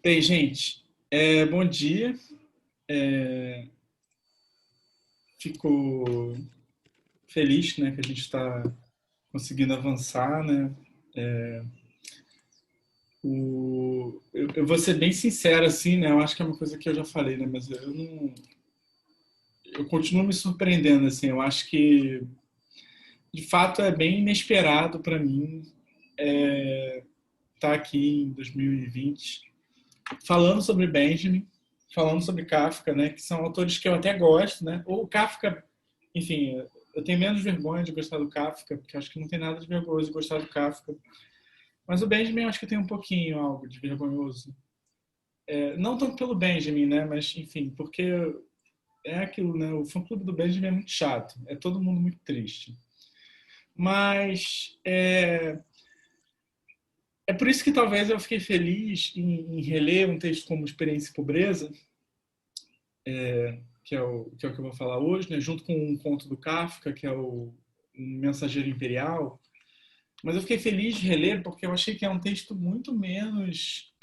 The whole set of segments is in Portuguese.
Bem, gente, bom dia. É, Fico feliz, né, que a gente está conseguindo avançar, né? Eu vou ser bem sincero, assim, né? Eu acho que é uma coisa que eu já falei, né? Mas eu não, eu continuo me surpreendendo, assim. Eu acho que, de fato, é bem inesperado para mim estar aqui em 2020 falando sobre Benjamin, falando sobre Kafka, né? Que são autores que eu até gosto, né? Ou Kafka, enfim, eu tenho menos vergonha de gostar do Kafka, porque acho que não tem nada de vergonhoso de gostar do Kafka. Mas o Benjamin eu acho que tem um pouquinho algo de vergonhoso. Não tanto pelo Benjamin, né? Mas, enfim, porque é aquilo, né? O fã-clube do Benjamin é muito chato. É todo mundo muito triste. Mas é por isso que talvez eu fiquei feliz em reler um texto como Experiência e Pobreza, que é o que eu vou falar hoje, né? Junto com um conto do Kafka, que é o Um Mensageiro Imperial. Mas eu fiquei feliz de reler porque eu achei que é um texto muito menos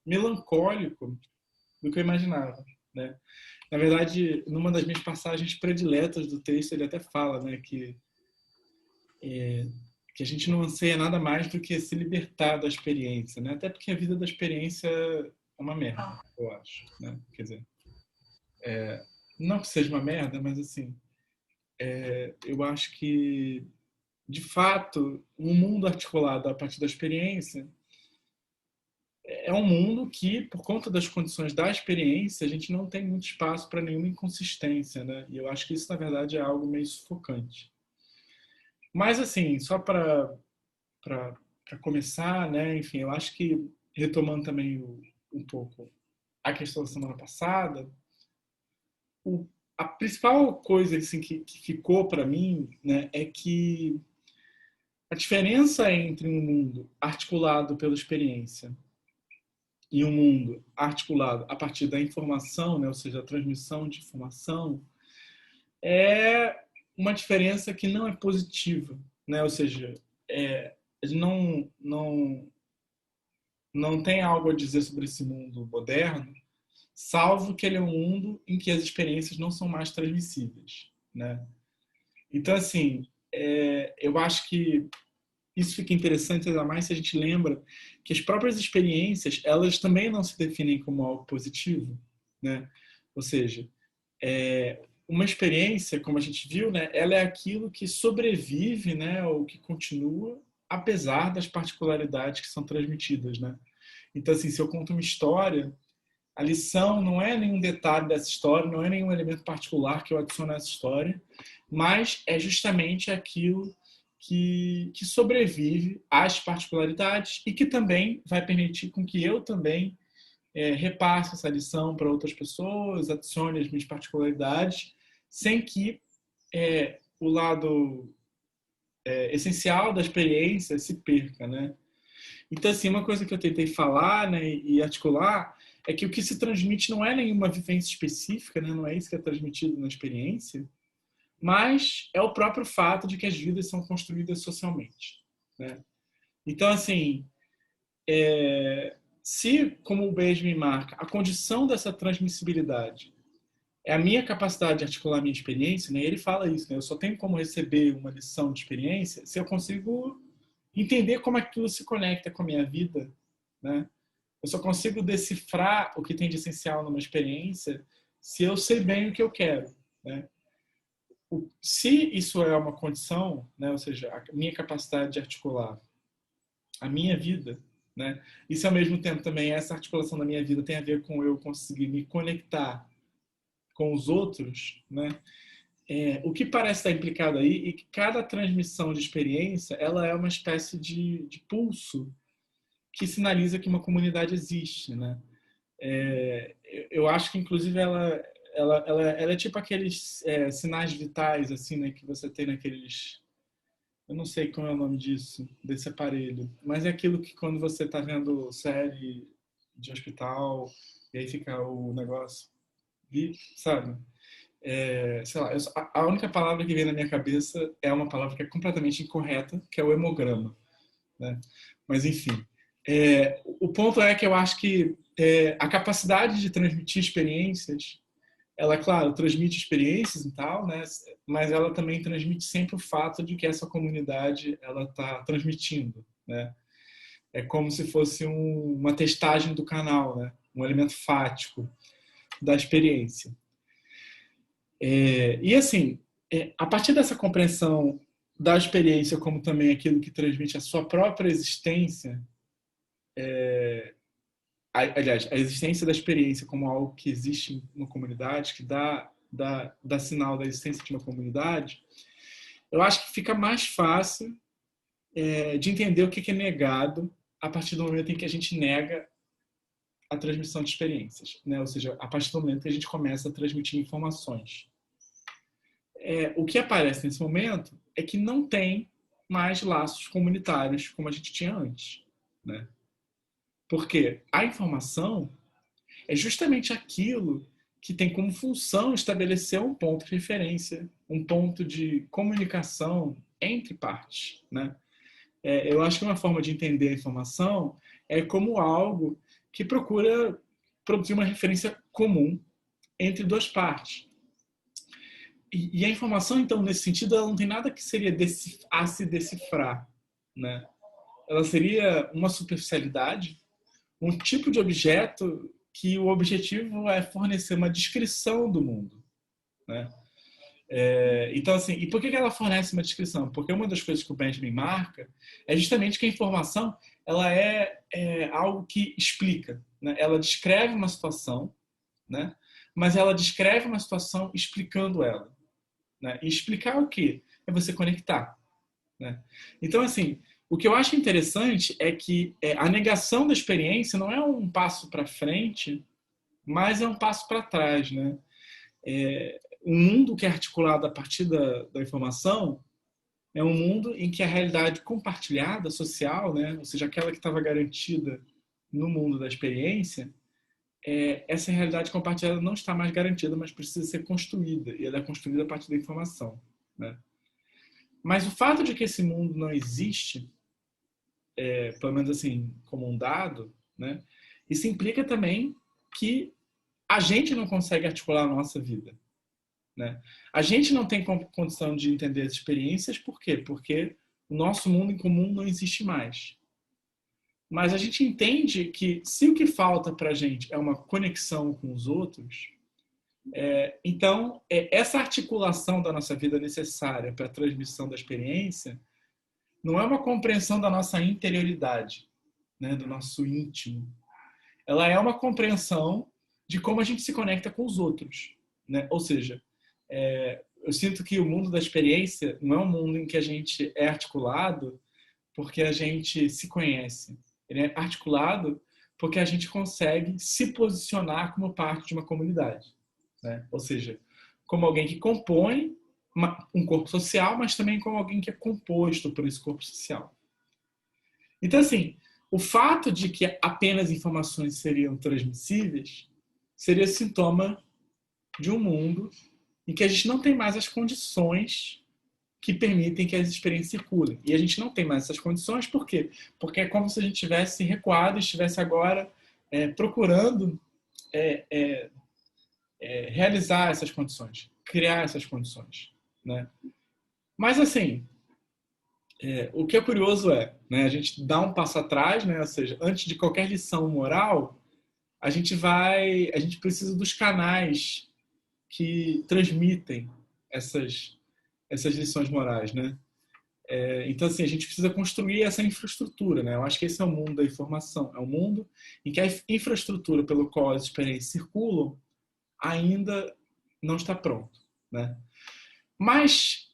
melancólico do que eu imaginava, né? Na verdade, numa das minhas passagens prediletas do texto, ele até fala, né, que a gente não anseia nada mais do que se libertar da experiência, né? Até porque a vida da experiência é uma merda, eu acho, né? Quer dizer, não que seja uma merda, mas assim, eu acho que de fato, um mundo articulado a partir da experiência é um mundo que, por conta das condições da experiência, a gente não tem muito espaço para nenhuma inconsistência, né? E eu acho que isso, na verdade, é algo meio sufocante. Mas, assim, só para começar, né? Enfim, eu acho que, retomando também um pouco a questão da semana passada, o, a principal coisa assim, que ficou para mim, né, é que a diferença entre um mundo articulado pela experiência e um mundo articulado a partir da informação, né, ou seja, a transmissão de informação, é uma diferença que não é positiva, né? Ou seja, ele não tem algo a dizer sobre esse mundo moderno, salvo que ele é um mundo em que as experiências não são mais transmissíveis, né? Então, assim, eu acho que isso fica interessante ainda mais se a gente lembra que as próprias experiências, elas também não se definem como algo positivo, né? Ou seja, uma experiência, como a gente viu, né, ela é aquilo que sobrevive, né, ou que continua apesar das particularidades que são transmitidas, né? Então, assim, se eu conto uma história, a lição não é nenhum detalhe dessa história, não é nenhum elemento particular que eu adiciono a essa história, mas é justamente aquilo que sobrevive às particularidades e que também vai permitir com que eu também repasse essa lição para outras pessoas, adicione as minhas particularidades, sem que o lado essencial da experiência se perca, né? Então, assim, uma coisa que eu tentei falar, né, e articular é que o que se transmite não é nenhuma vivência específica, né, não é isso que é transmitido na experiência, mas é o próprio fato de que as vidas são construídas socialmente, né? Então, assim, se, como o Benjamin marca, a condição dessa transmissibilidade é a minha capacidade de articular a minha experiência, né? Ele fala isso, né? Eu só tenho como receber uma lição de experiência se eu consigo entender como aquilo se conecta com a minha vida, né? Eu só consigo decifrar o que tem de essencial numa experiência se eu sei bem o que eu quero, né? Se isso é uma condição, né? Ou seja, a minha capacidade de articular a minha vida, né? Isso ao mesmo tempo também essa articulação da minha vida tem a ver com eu conseguir me conectar com os outros, né? O que parece estar implicado aí é que cada transmissão de experiência ela é uma espécie de pulso que sinaliza que uma comunidade existe, né? Eu acho que inclusive ela é tipo aqueles sinais vitais assim, né, que você tem naqueles, eu não sei como é o nome disso, desse aparelho, mas é aquilo que quando você está vendo série de hospital e aí fica o negócio, sabe? Sei lá, a única palavra que vem na minha cabeça é uma palavra que é completamente incorreta, que é o hemograma, né? Mas enfim, O ponto é que eu acho que a capacidade de transmitir experiências, ela, claro, transmite experiências e tal, né? Mas ela também transmite sempre o fato de que essa comunidade ela está transmitindo, né? É como se fosse uma testagem do canal, né? Um elemento fático da experiência. E assim, a partir dessa compreensão da experiência como também aquilo que transmite a sua própria existência, aliás, a existência da experiência como algo que existe em uma comunidade, que dá sinal da existência de uma comunidade, eu acho que fica mais fácil de entender o que é negado a partir do momento em que a gente nega a transmissão de experiências, né? Ou seja, a partir do momento que a gente começa a transmitir informações. O que aparece nesse momento é que não tem mais laços comunitários como a gente tinha antes, né? Porque a informação é justamente aquilo que tem como função estabelecer um ponto de referência, um ponto de comunicação entre partes, né? Eu acho que uma forma de entender a informação é como algo que procura produzir uma referência comum entre duas partes. E a informação, então, nesse sentido, ela não tem nada que seria a se decifrar, né? Ela seria uma superficialidade, um tipo de objeto que o objetivo é fornecer uma descrição do mundo, né? Então, assim, e por que ela fornece uma descrição? Porque uma das coisas que o Benjamin marca é justamente que a informação ela é algo que explica, né? Ela descreve uma situação, né? Mas ela descreve uma situação explicando ela, né? E explicar o quê? É você conectar, né? Então, assim, o que eu acho interessante é que a negação da experiência não é um passo para frente, mas é um passo para trás, né? Um mundo que é articulado a partir da informação é um mundo em que a realidade compartilhada, social, né? Ou seja, aquela que estava garantida no mundo da experiência, essa realidade compartilhada não está mais garantida, mas precisa ser construída, e ela é construída a partir da informação, né? Mas o fato de que esse mundo não existe, pelo menos assim, como um dado, né? Isso implica também que a gente não consegue articular a nossa vida, né? A gente não tem condição de entender as experiências, por quê? Porque o nosso mundo em comum não existe mais. Mas a gente entende que se o que falta para a gente é uma conexão com os outros, então essa articulação da nossa vida necessária para a transmissão da experiência não é uma compreensão da nossa interioridade, né, do nosso íntimo. Ela é uma compreensão de como a gente se conecta com os outros, né? Ou seja, eu sinto que o mundo da experiência não é um mundo em que a gente é articulado porque a gente se conhece. Ele é articulado porque a gente consegue se posicionar como parte de uma comunidade, né? Ou seja, como alguém que compõe um corpo social, mas também como alguém que é composto por esse corpo social. Então, assim, o fato de que apenas informações seriam transmissíveis seria sintoma de um mundo em que a gente não tem mais as condições que permitem que as experiências circulem. E a gente não tem mais essas condições, por quê? Porque é como se a gente tivesse recuado e estivesse agora procurando realizar essas condições, criar essas condições, né? Mas, assim, o que é curioso né, a gente dá um passo atrás, né? Ou seja, antes de qualquer lição moral, a gente precisa dos canais que transmitem essas lições morais, né? Então, assim, a gente precisa construir essa infraestrutura, né? Eu acho que esse é o mundo da informação. É um mundo em que a infraestrutura pelo qual as experiências circulam ainda não está pronto, né? Mas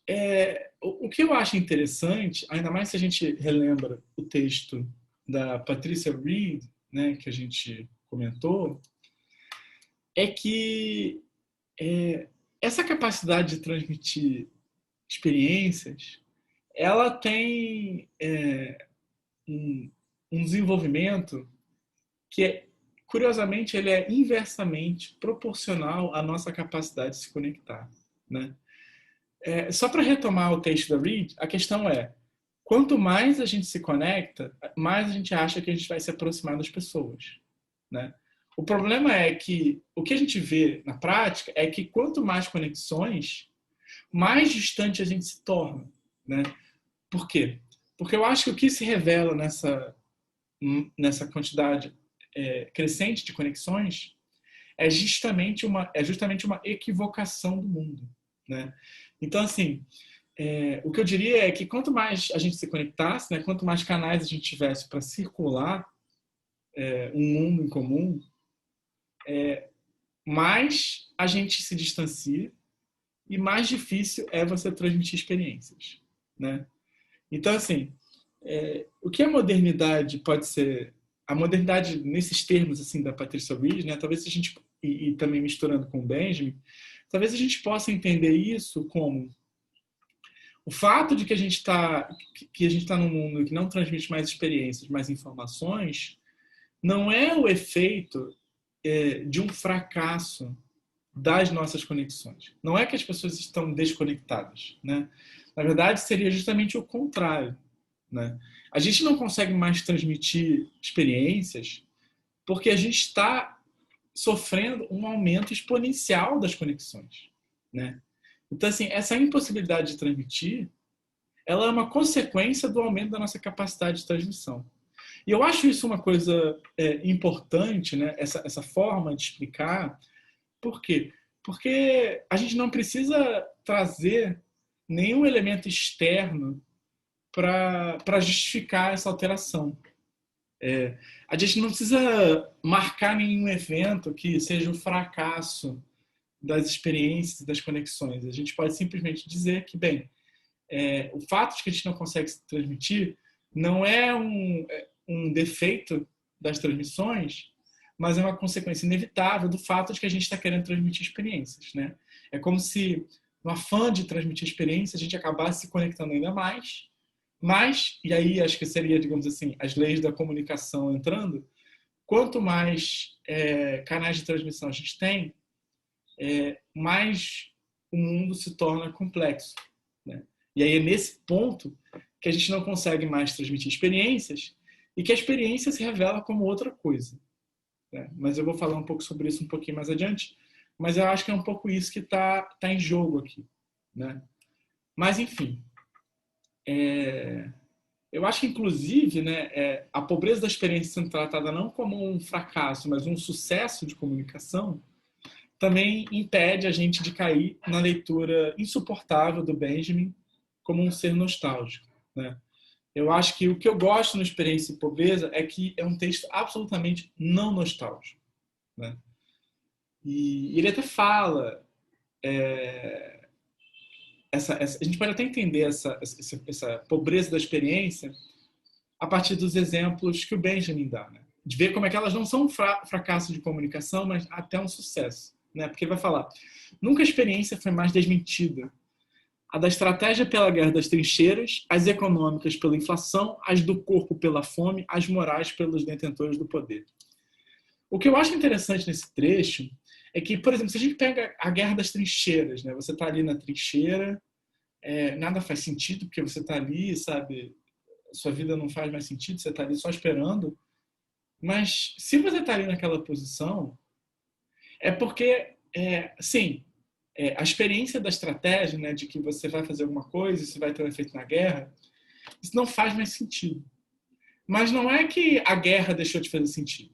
o que eu acho interessante, ainda mais se a gente relembra o texto da Patricia Reed, né, que a gente comentou, é que essa capacidade de transmitir experiências, ela tem um desenvolvimento que, curiosamente, ele é inversamente proporcional à nossa capacidade de se conectar, né? Só para retomar o texto da Reed, a questão é: quanto mais a gente se conecta, mais a gente acha que a gente vai se aproximar das pessoas, né? O problema é que o que a gente vê na prática é que quanto mais conexões, mais distante a gente se torna, né? Por quê? Porque eu acho que o que se revela nessa quantidade crescente de conexões é justamente uma equivocação do mundo, né? Então, assim, o que eu diria é que quanto mais a gente se conectasse, né, quanto mais canais a gente tivesse para circular um mundo em comum, mais a gente se distancia e mais difícil é você transmitir experiências, né? Então, assim, o que a modernidade pode ser? A modernidade, nesses termos assim da Patricia Reed, né? Talvez a gente e também misturando com o Benjamin, talvez a gente possa entender isso como o fato de que a gente está num mundo que não transmite mais experiências, mais informações, não é o efeito de um fracasso das nossas conexões. Não é que as pessoas estão desconectadas, né? Na verdade, seria justamente o contrário, né? A gente não consegue mais transmitir experiências porque a gente está sofrendo um aumento exponencial das conexões, né? Então, assim, essa impossibilidade de transmitir, ela é uma consequência do aumento da nossa capacidade de transmissão. E eu acho isso uma coisa importante, né? Essa forma de explicar. Por quê? Porque a gente não precisa trazer nenhum elemento externo para justificar essa alteração. A gente não precisa marcar nenhum evento que seja um fracasso das experiências e das conexões. A gente pode simplesmente dizer que, bem, o fato de que a gente não consegue se transmitir não é um defeito das transmissões, mas é uma consequência inevitável do fato de que a gente está querendo transmitir experiências, né? É como se, no afã de transmitir experiências, a gente acabasse se conectando ainda mais, e aí acho que seria, digamos assim, as leis da comunicação entrando, quanto mais canais de transmissão a gente tem, mais o mundo se torna complexo, né? E aí é nesse ponto que a gente não consegue mais transmitir experiências e que a experiência se revela como outra coisa, né? Mas eu vou falar um pouco sobre isso um pouquinho mais adiante, mas eu acho que é um pouco isso que está em jogo aqui, né? Mas, enfim, eu acho que, inclusive, né, a pobreza da experiência sendo tratada não como um fracasso, mas um sucesso de comunicação, também impede a gente de cair na leitura insuportável do Benjamin como um ser nostálgico, né? Eu acho que o que eu gosto no Experiência e Pobreza é que é um texto absolutamente não nostálgico, né? E ele até fala a gente pode até entender essa pobreza da experiência a partir dos exemplos que o Benjamin dá, né? De ver como é que elas não são um fracasso de comunicação, mas até um sucesso, né? Porque ele vai falar: nunca a experiência foi mais desmentida. A da estratégia pela guerra das trincheiras, as econômicas pela inflação, as do corpo pela fome, as morais pelos detentores do poder. O que eu acho interessante nesse trecho é que, por exemplo, se a gente pega a guerra das trincheiras, né? Você está ali na trincheira, nada faz sentido porque você está ali, sabe? Sua vida não faz mais sentido, você está ali só esperando. Mas se você está ali naquela posição, é porque, sim, a experiência da estratégia, né, de que você vai fazer alguma coisa, isso vai ter um efeito na guerra, isso não faz mais sentido. Mas não é que a guerra deixou de fazer sentido.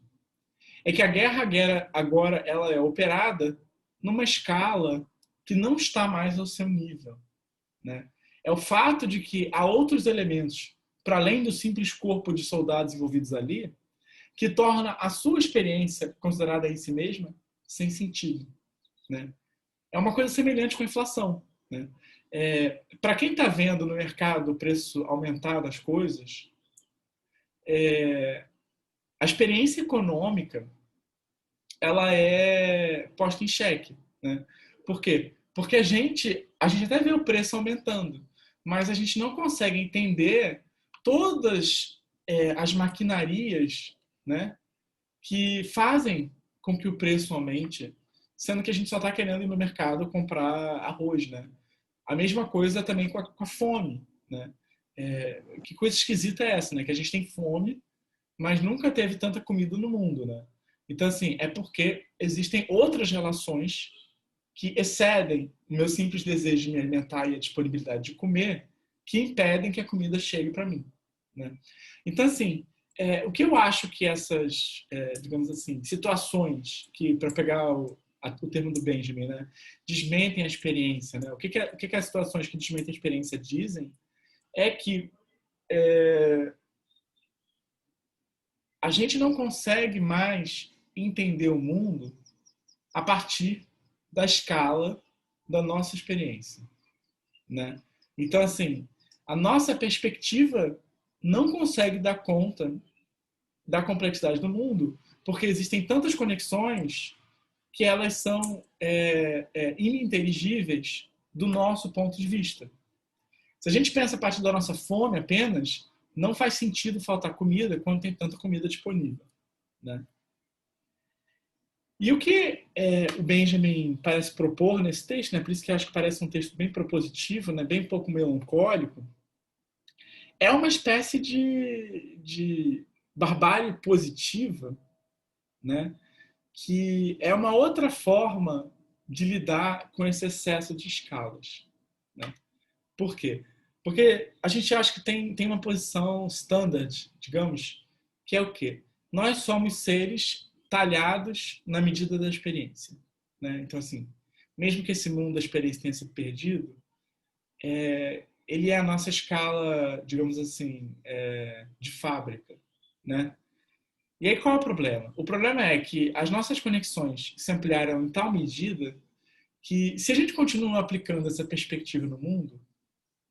É que a guerra agora ela é operada numa escala que não está mais ao seu nível, né? É o fato de que há outros elementos, para além do simples corpo de soldados envolvidos ali, que torna a sua experiência considerada em si mesma sem sentido, né? É uma coisa semelhante com a inflação, né? Para quem está vendo no mercado o preço aumentar das coisas, a experiência econômica ela é posta em xeque, né? Por quê? Porque a gente até vê o preço aumentando, mas a gente não consegue entender todas as maquinarias, né, que fazem com que o preço aumente, sendo que a gente só está querendo ir no mercado comprar arroz, né? A mesma coisa também com a fome, né? Que coisa esquisita é essa, né? Que a gente tem fome, mas nunca teve tanta comida no mundo, né? Então, assim, é porque existem outras relações que excedem o meu simples desejo de me alimentar e a disponibilidade de comer, que impedem que a comida chegue para mim, né? Então, assim, o que eu acho que essas, digamos assim, situações que, para pegar o termo do Benjamin, né, desmentem a experiência, né? O que as situações que desmentem a experiência dizem é que a gente não consegue mais entender o mundo a partir da escala da nossa experiência, né? Então, assim, a nossa perspectiva não consegue dar conta da complexidade do mundo, porque existem tantas conexões que elas são ininteligíveis do nosso ponto de vista. Se a gente pensa a partir da nossa fome apenas, não faz sentido faltar comida quando tem tanta comida disponível, né? E o que o Benjamin parece propor nesse texto, né, por isso que eu acho que parece um texto bem propositivo, né, bem pouco melancólico, é uma espécie de barbárie positiva, né, que é uma outra forma de lidar com esse excesso de escalas, né? Por quê? Porque a gente acha que tem uma posição standard, digamos, que é o quê? Nós somos seres talhados na medida da experiência, né? Então, assim, mesmo que esse mundo da experiência tenha sido perdido, ele é a nossa escala, digamos assim, de fábrica, né? E aí qual é o problema? O problema é que as nossas conexões se ampliaram em tal medida que, se a gente continua aplicando essa perspectiva no mundo,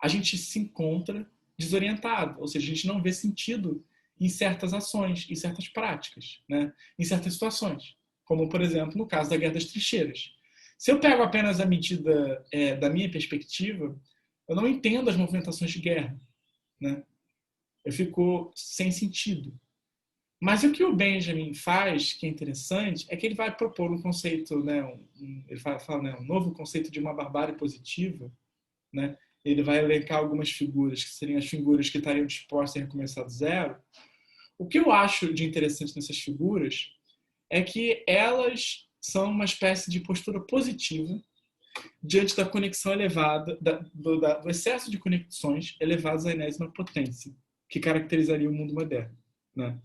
a gente se encontra desorientado, ou seja, a gente não vê sentido em certas ações, em certas práticas, né? Em certas situações, como, por exemplo, no caso da Guerra das Trincheiras. Se eu pego apenas a medida da minha perspectiva, eu não entendo as movimentações de guerra, né? Eu fico sem sentido. Mas o que o Benjamin faz, que é interessante, é que ele vai propor um conceito, né, ele fala, né, um novo conceito de uma barbárie positiva, né? Ele vai elencar algumas figuras, que seriam as figuras que estariam dispostas a recomeçar do zero. O que eu acho de interessante nessas figuras é que elas são uma espécie de postura positiva diante da conexão elevada, do excesso de conexões elevadas à enésima potência, que caracterizaria o mundo moderno, né?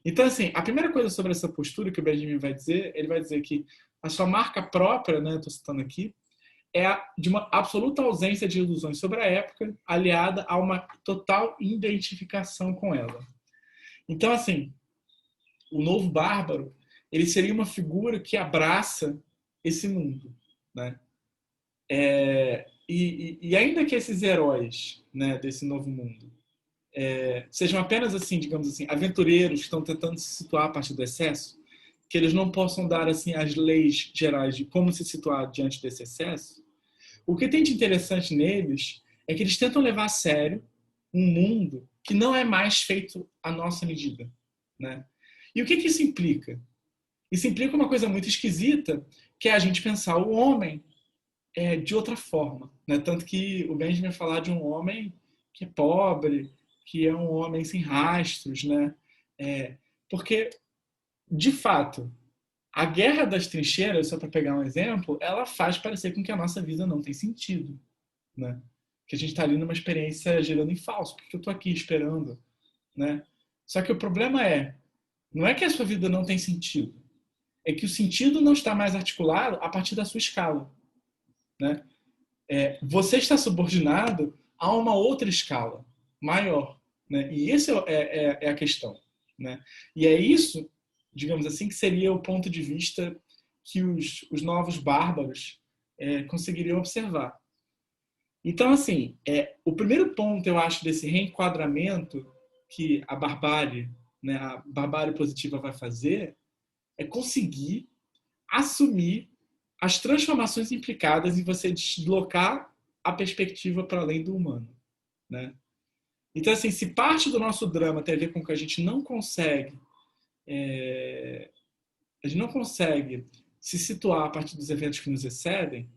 Então, assim, a primeira coisa sobre essa postura que o Benjamin vai dizer, ele vai dizer que a sua marca própria, né, estou citando aqui, é de uma absoluta ausência de ilusões sobre a época, aliada a uma total identificação com ela. Então, assim, o novo bárbaro, ele seria uma figura que abraça esse mundo, né? E ainda que esses heróis, né, desse novo mundo sejam apenas, assim, digamos assim, aventureiros que estão tentando se situar a partir do excesso, que eles não possam dar, assim, as leis gerais de como se situar diante desse excesso, o que tem de interessante neles é que eles tentam levar a sério um mundo que não é mais feito à nossa medida, né? E o que isso implica? Isso implica uma coisa muito esquisita, que é a gente pensar o homem de outra forma, né? Tanto que o Benjamin vai falar de um homem que é pobre, que é um homem sem rastros, né? Porque, de fato, a Guerra das Trincheiras, só para pegar um exemplo, ela faz parecer com que a nossa vida não tem sentido, né? Que a gente está ali numa experiência gerando em falso, porque eu estou aqui esperando, né? Só que o problema não é que a sua vida não tem sentido, é que o sentido não está mais articulado a partir da sua escala, né? Você está subordinado a uma outra escala maior, né? E esse é a questão, né? E é isso, digamos assim, que seria o ponto de vista que os novos bárbaros conseguiriam observar. Então, assim, o primeiro ponto, eu acho, desse reenquadramento que né, a barbárie positiva vai fazer é conseguir assumir as transformações implicadas em você deslocar a perspectiva para além do humano, né? Então, assim, se parte do nosso drama tem a ver com que a gente não consegue se situar a partir dos eventos que nos excedem,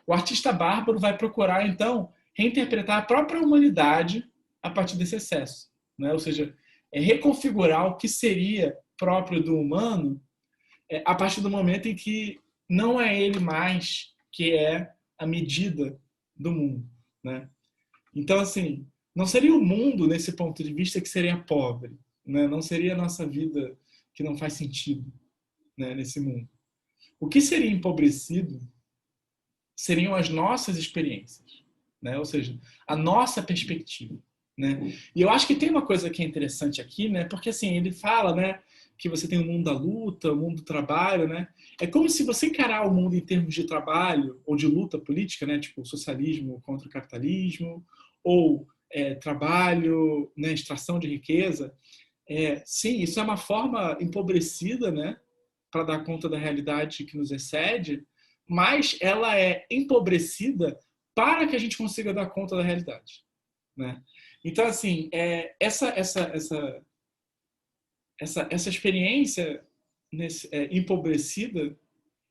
o artista bárbaro vai procurar, então, reinterpretar a própria humanidade a partir desse excesso, né? Ou seja, é reconfigurar o que seria próprio do humano a partir do momento em que não é ele mais que é a medida do mundo, né? Então, assim, não seria o mundo, nesse ponto de vista, que seria pobre, né? Não seria a nossa vida que não faz sentido, né, nesse mundo. O que seria empobrecido seriam as nossas experiências, né? Ou seja, a nossa perspectiva, né? E eu acho que tem uma coisa que é interessante aqui, né? Porque assim, ele fala, né, que você tem o mundo da luta, o mundo do trabalho, né? É como se você encarar o mundo em termos de trabalho ou de luta política, né, tipo socialismo contra o capitalismo, ou trabalho, né, extração de riqueza. Sim, isso é uma forma empobrecida, né, para dar conta da realidade que nos excede, mas ela é empobrecida para que a gente consiga dar conta da realidade, né? Então, assim, essa experiência empobrecida,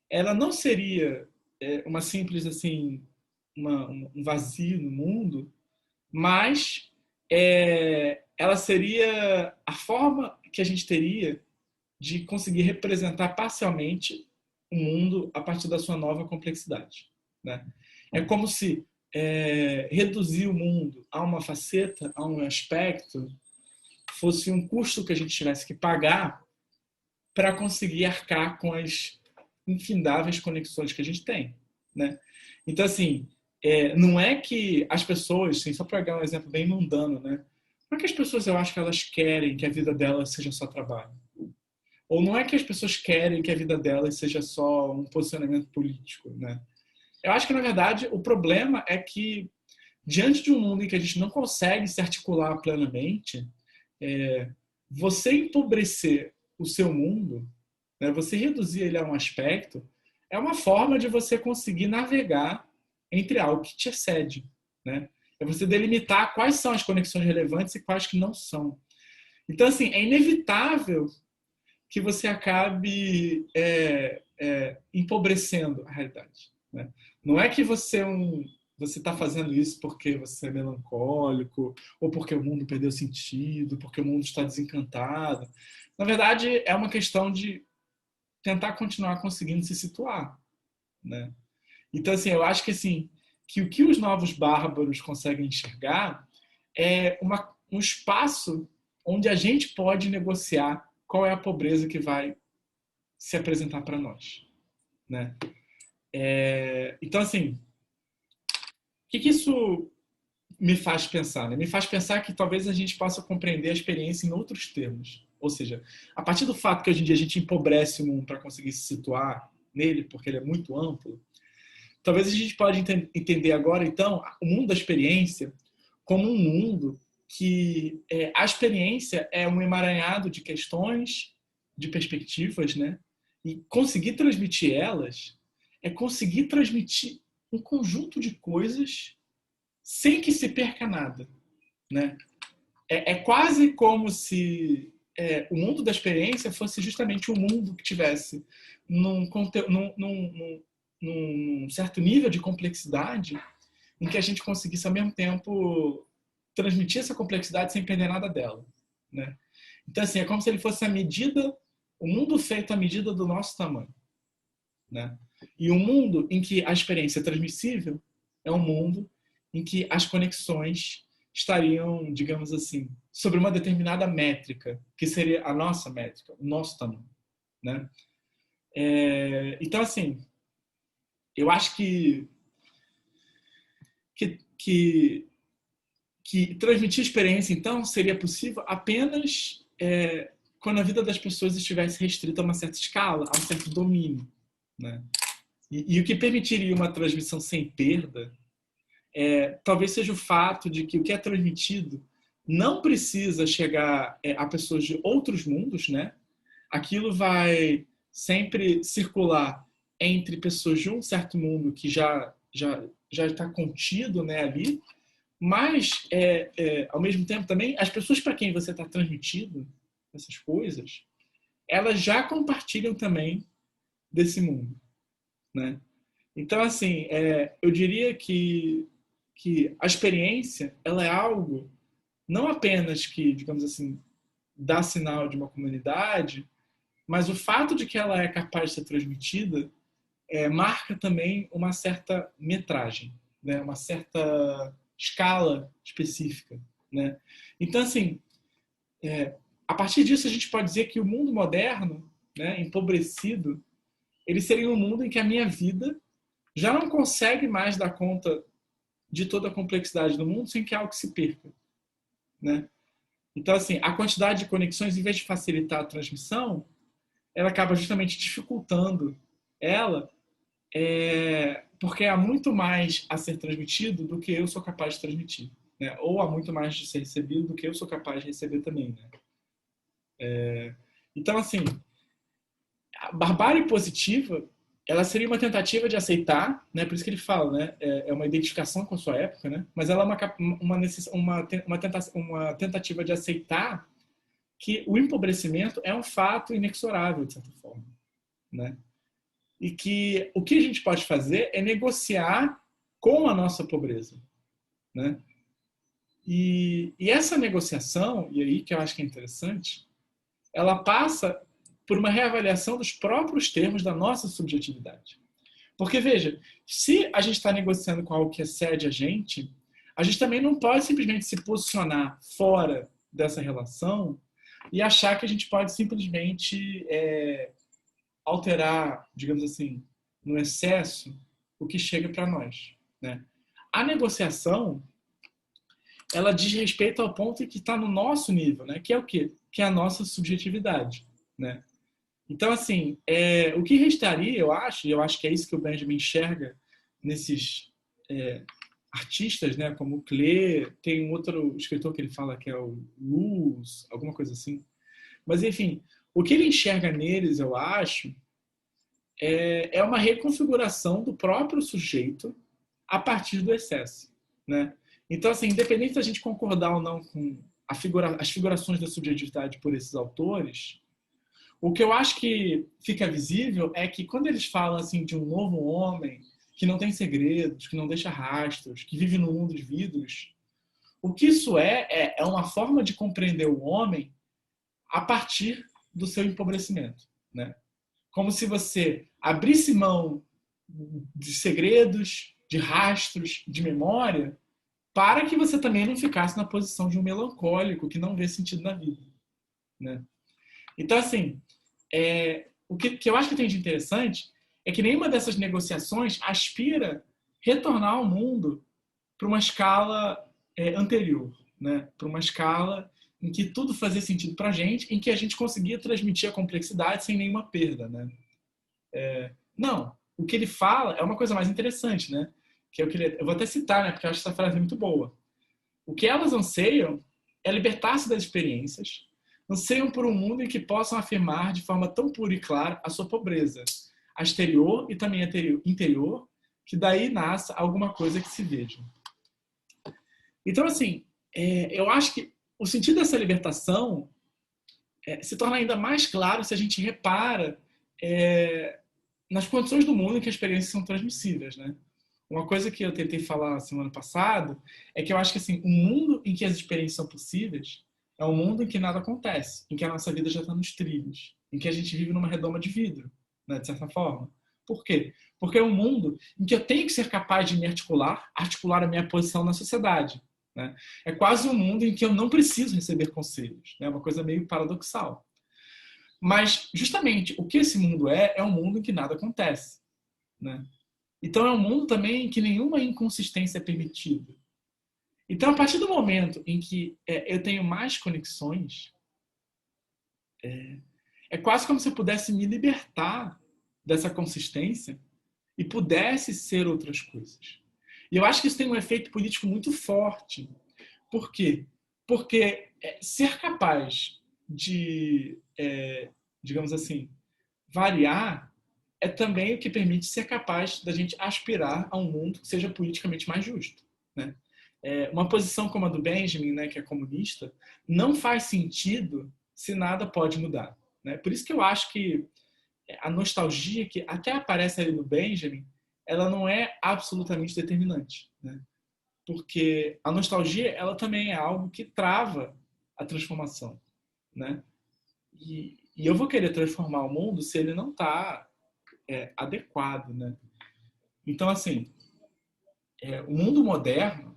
ela não seria uma simples, assim, um vazio no mundo, mas ela seria a forma que a gente teria de conseguir representar parcialmente o mundo a partir da sua nova complexidade, né? É como se reduzir o mundo a uma faceta, a um aspecto, fosse um custo que a gente tivesse que pagar para conseguir arcar com as infindáveis conexões que a gente tem, né? Então, assim, não é que as pessoas, assim, só para pegar um exemplo bem mundano, né? Não é que as pessoas, eu acho que elas querem que a vida delas seja só trabalho. Ou não é que as pessoas querem que a vida delas seja só um posicionamento político, né? Eu acho que, na verdade, o problema é que, diante de um mundo em que a gente não consegue se articular plenamente, você empobrecer o seu mundo, né, você reduzir ele a um aspecto, é uma forma de você conseguir navegar entre algo que te excede, né? É você delimitar quais são as conexões relevantes e quais que não são. Então, assim, é inevitável que você acabe empobrecendo a realidade, né? Não é que você está fazendo isso porque você é melancólico, ou porque o mundo perdeu sentido, porque o mundo está desencantado. Na verdade, é uma questão de tentar continuar conseguindo se situar, né? Então, assim, eu acho que assim, que o que os novos bárbaros conseguem enxergar é um espaço onde a gente pode negociar qual é a pobreza que vai se apresentar para nós, né? Então, assim, o que isso me faz pensar, né? Me faz pensar que talvez a gente possa compreender a experiência em outros termos. Ou seja, a partir do fato que hoje em dia a gente empobrece o mundo para conseguir se situar nele, porque ele é muito amplo, talvez a gente pode entender agora, então, o mundo da experiência como um mundo que a experiência é um emaranhado de questões, de perspectivas, né? E conseguir transmitir elas é conseguir transmitir um conjunto de coisas sem que se perca nada, né? É quase como se o mundo da experiência fosse justamente um mundo que tivesse num certo nível de complexidade em que a gente conseguisse, ao mesmo tempo, transmitir essa complexidade sem perder nada dela, né? Então, assim, é como se ele fosse a medida, o mundo feito à medida do nosso tamanho, né? E um mundo em que a experiência é transmissível é um mundo em que as conexões estariam, digamos assim, sobre uma determinada métrica, que seria a nossa métrica, o nosso tamanho, né? Então, assim, eu acho que, que, que transmitir experiência, então, seria possível apenas quando a vida das pessoas estivesse restrita a uma certa escala, a um certo domínio, né? E o que permitiria uma transmissão sem perda talvez seja o fato de que o que é transmitido não precisa chegar a pessoas de outros mundos, né? Aquilo vai sempre circular entre pessoas de um certo mundo que já está contido, né, ali, mas ao mesmo tempo também as pessoas para quem você está transmitindo essas coisas, elas já compartilham também desse mundo, né? Então, assim, eu diria que a experiência ela é algo não apenas que, digamos assim, dá sinal de uma comunidade, mas o fato de que ela é capaz de ser transmitida marca também uma certa metragem, né? Uma certa escala específica, né? Então, assim, a partir disso a gente pode dizer que o mundo moderno, né, empobrecido, ele seria um mundo em que a minha vida já não consegue mais dar conta de toda a complexidade do mundo sem que algo se perca, né? Então, assim, a quantidade de conexões, em vez de facilitar a transmissão, ela acaba justamente dificultando ela, porque há muito mais a ser transmitido do que eu sou capaz de transmitir, né? Ou há muito mais de ser recebido do que eu sou capaz de receber também, né? Então, assim, a barbárie positiva, ela seria uma tentativa de aceitar, né? Por isso que ele fala, né? É uma identificação com a sua época, né? Mas ela é uma tentativa de aceitar que o empobrecimento é um fato inexorável, de certa forma, né? E que o que a gente pode fazer é negociar com a nossa pobreza, né? E essa negociação, e aí que eu acho que é interessante, ela passa por uma reavaliação dos próprios termos da nossa subjetividade. Porque, veja, se a gente está negociando com algo que excede a gente também não pode simplesmente se posicionar fora dessa relação e achar que a gente pode simplesmente alterar, digamos assim, no excesso, o que chega para nós, né? A negociação, ela diz respeito ao ponto em que está no nosso nível, né? Que é o quê? Que é a nossa subjetividade, né? Então, assim, o que restaria, eu acho, e eu acho que é isso que o Benjamin enxerga nesses artistas, né? Como o Klee, tem um outro escritor que ele fala que é o Luz, alguma coisa assim. Mas, enfim, o que ele enxerga neles, eu acho, é uma reconfiguração do próprio sujeito a partir do excesso, né? Então, assim, independente da gente concordar ou não com as figurações da subjetividade por esses autores, o que eu acho que fica visível é que quando eles falam assim de um novo homem que não tem segredos, que não deixa rastros, que vive no mundo de vidros, o que isso é uma forma de compreender o homem a partir do seu empobrecimento, né? Como se você abrisse mão de segredos, de rastros, de memória, para que você também não ficasse na posição de um melancólico que não vê sentido na vida, né? Então, assim, o que eu acho que tem de interessante é que nenhuma dessas negociações aspira retornar ao mundo para uma escala anterior, né? Para uma escala em que tudo fazia sentido para a gente, em que a gente conseguia transmitir a complexidade sem nenhuma perda, né? Não, o que ele fala é uma coisa mais interessante, né? Que eu vou até citar, né? Porque eu acho essa frase muito boa. O que elas anseiam é libertar-se das experiências, anseiam por um mundo em que possam afirmar de forma tão pura e clara a sua pobreza, a exterior e também a interior, que daí nasça alguma coisa que se veja. Então, assim, eu acho que o sentido dessa libertação se torna ainda mais claro se a gente repara nas condições do mundo em que as experiências são transmissíveis, né? Uma coisa que eu tentei falar semana passada é que eu acho que assim, um mundo em que as experiências são possíveis é um mundo em que nada acontece, em que a nossa vida já está nos trilhos, em que a gente vive numa redoma de vidro, né, de certa forma. Por quê? Porque é um mundo em que eu tenho que ser capaz de me articular a minha posição na sociedade, né? É quase um mundo em que eu não preciso receber conselhos, né? É uma coisa meio paradoxal. Mas, justamente, o que esse mundo é um mundo em que nada acontece, né? Então, é um mundo também em que nenhuma inconsistência é permitida. Então, a partir do momento em que eu tenho mais conexões, é quase como se eu pudesse me libertar dessa consistência e pudesse ser outras coisas. E eu acho que isso tem um efeito político muito forte. Por quê? Porque ser capaz de, digamos assim, variar é também o que permite ser capaz da gente aspirar a um mundo que seja politicamente mais justo, né? Uma posição como a do Benjamin, né, que é comunista, não faz sentido se nada pode mudar, né? Por isso que eu acho que a nostalgia que até aparece ali no Benjamin, ela não é absolutamente determinante, né? porque a nostalgia, ela também é algo que trava a transformação, né? E eu vou querer transformar o mundo se ele não está adequado, né? Então, assim, o mundo moderno,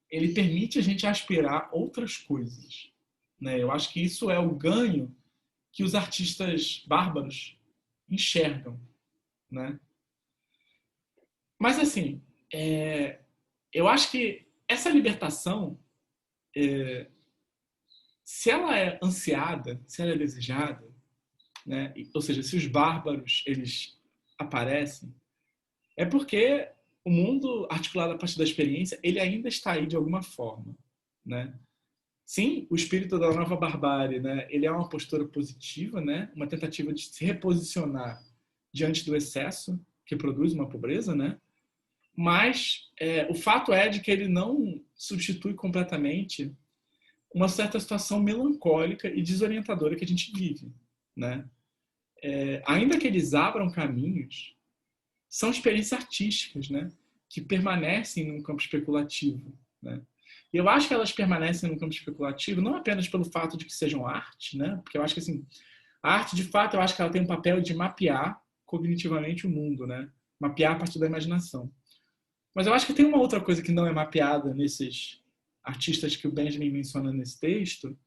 ele permite a gente aspirar outras coisas, né? Eu acho que isso é o ganho que os artistas bárbaros enxergam, né? Mas, assim, eu acho que essa libertação, se ela é ansiada, se ela é desejada, né? Ou seja, se os bárbaros eles aparecem, é porque o mundo articulado a partir da experiência, ele ainda está aí de alguma forma, né? Sim, o espírito da nova barbárie, né? Ele é uma postura positiva, né? Uma tentativa de se reposicionar diante do excesso que produz uma pobreza, né? Mas o fato é de que ele não substitui completamente uma certa situação melancólica e desorientadora que a gente vive, né? Ainda que eles abram caminhos, são experiências artísticas, né? Que permanecem num campo especulativo, né? E eu acho que elas permanecem num campo especulativo não apenas pelo fato de que sejam arte, né? Porque eu acho que assim, a arte, de fato, eu acho que ela tem um papel de mapear cognitivamente o mundo, né? Mapear a partir da imaginação. Mas eu acho que tem uma outra coisa que não é mapeada nesses artistas que o Benjamin menciona nesse texto,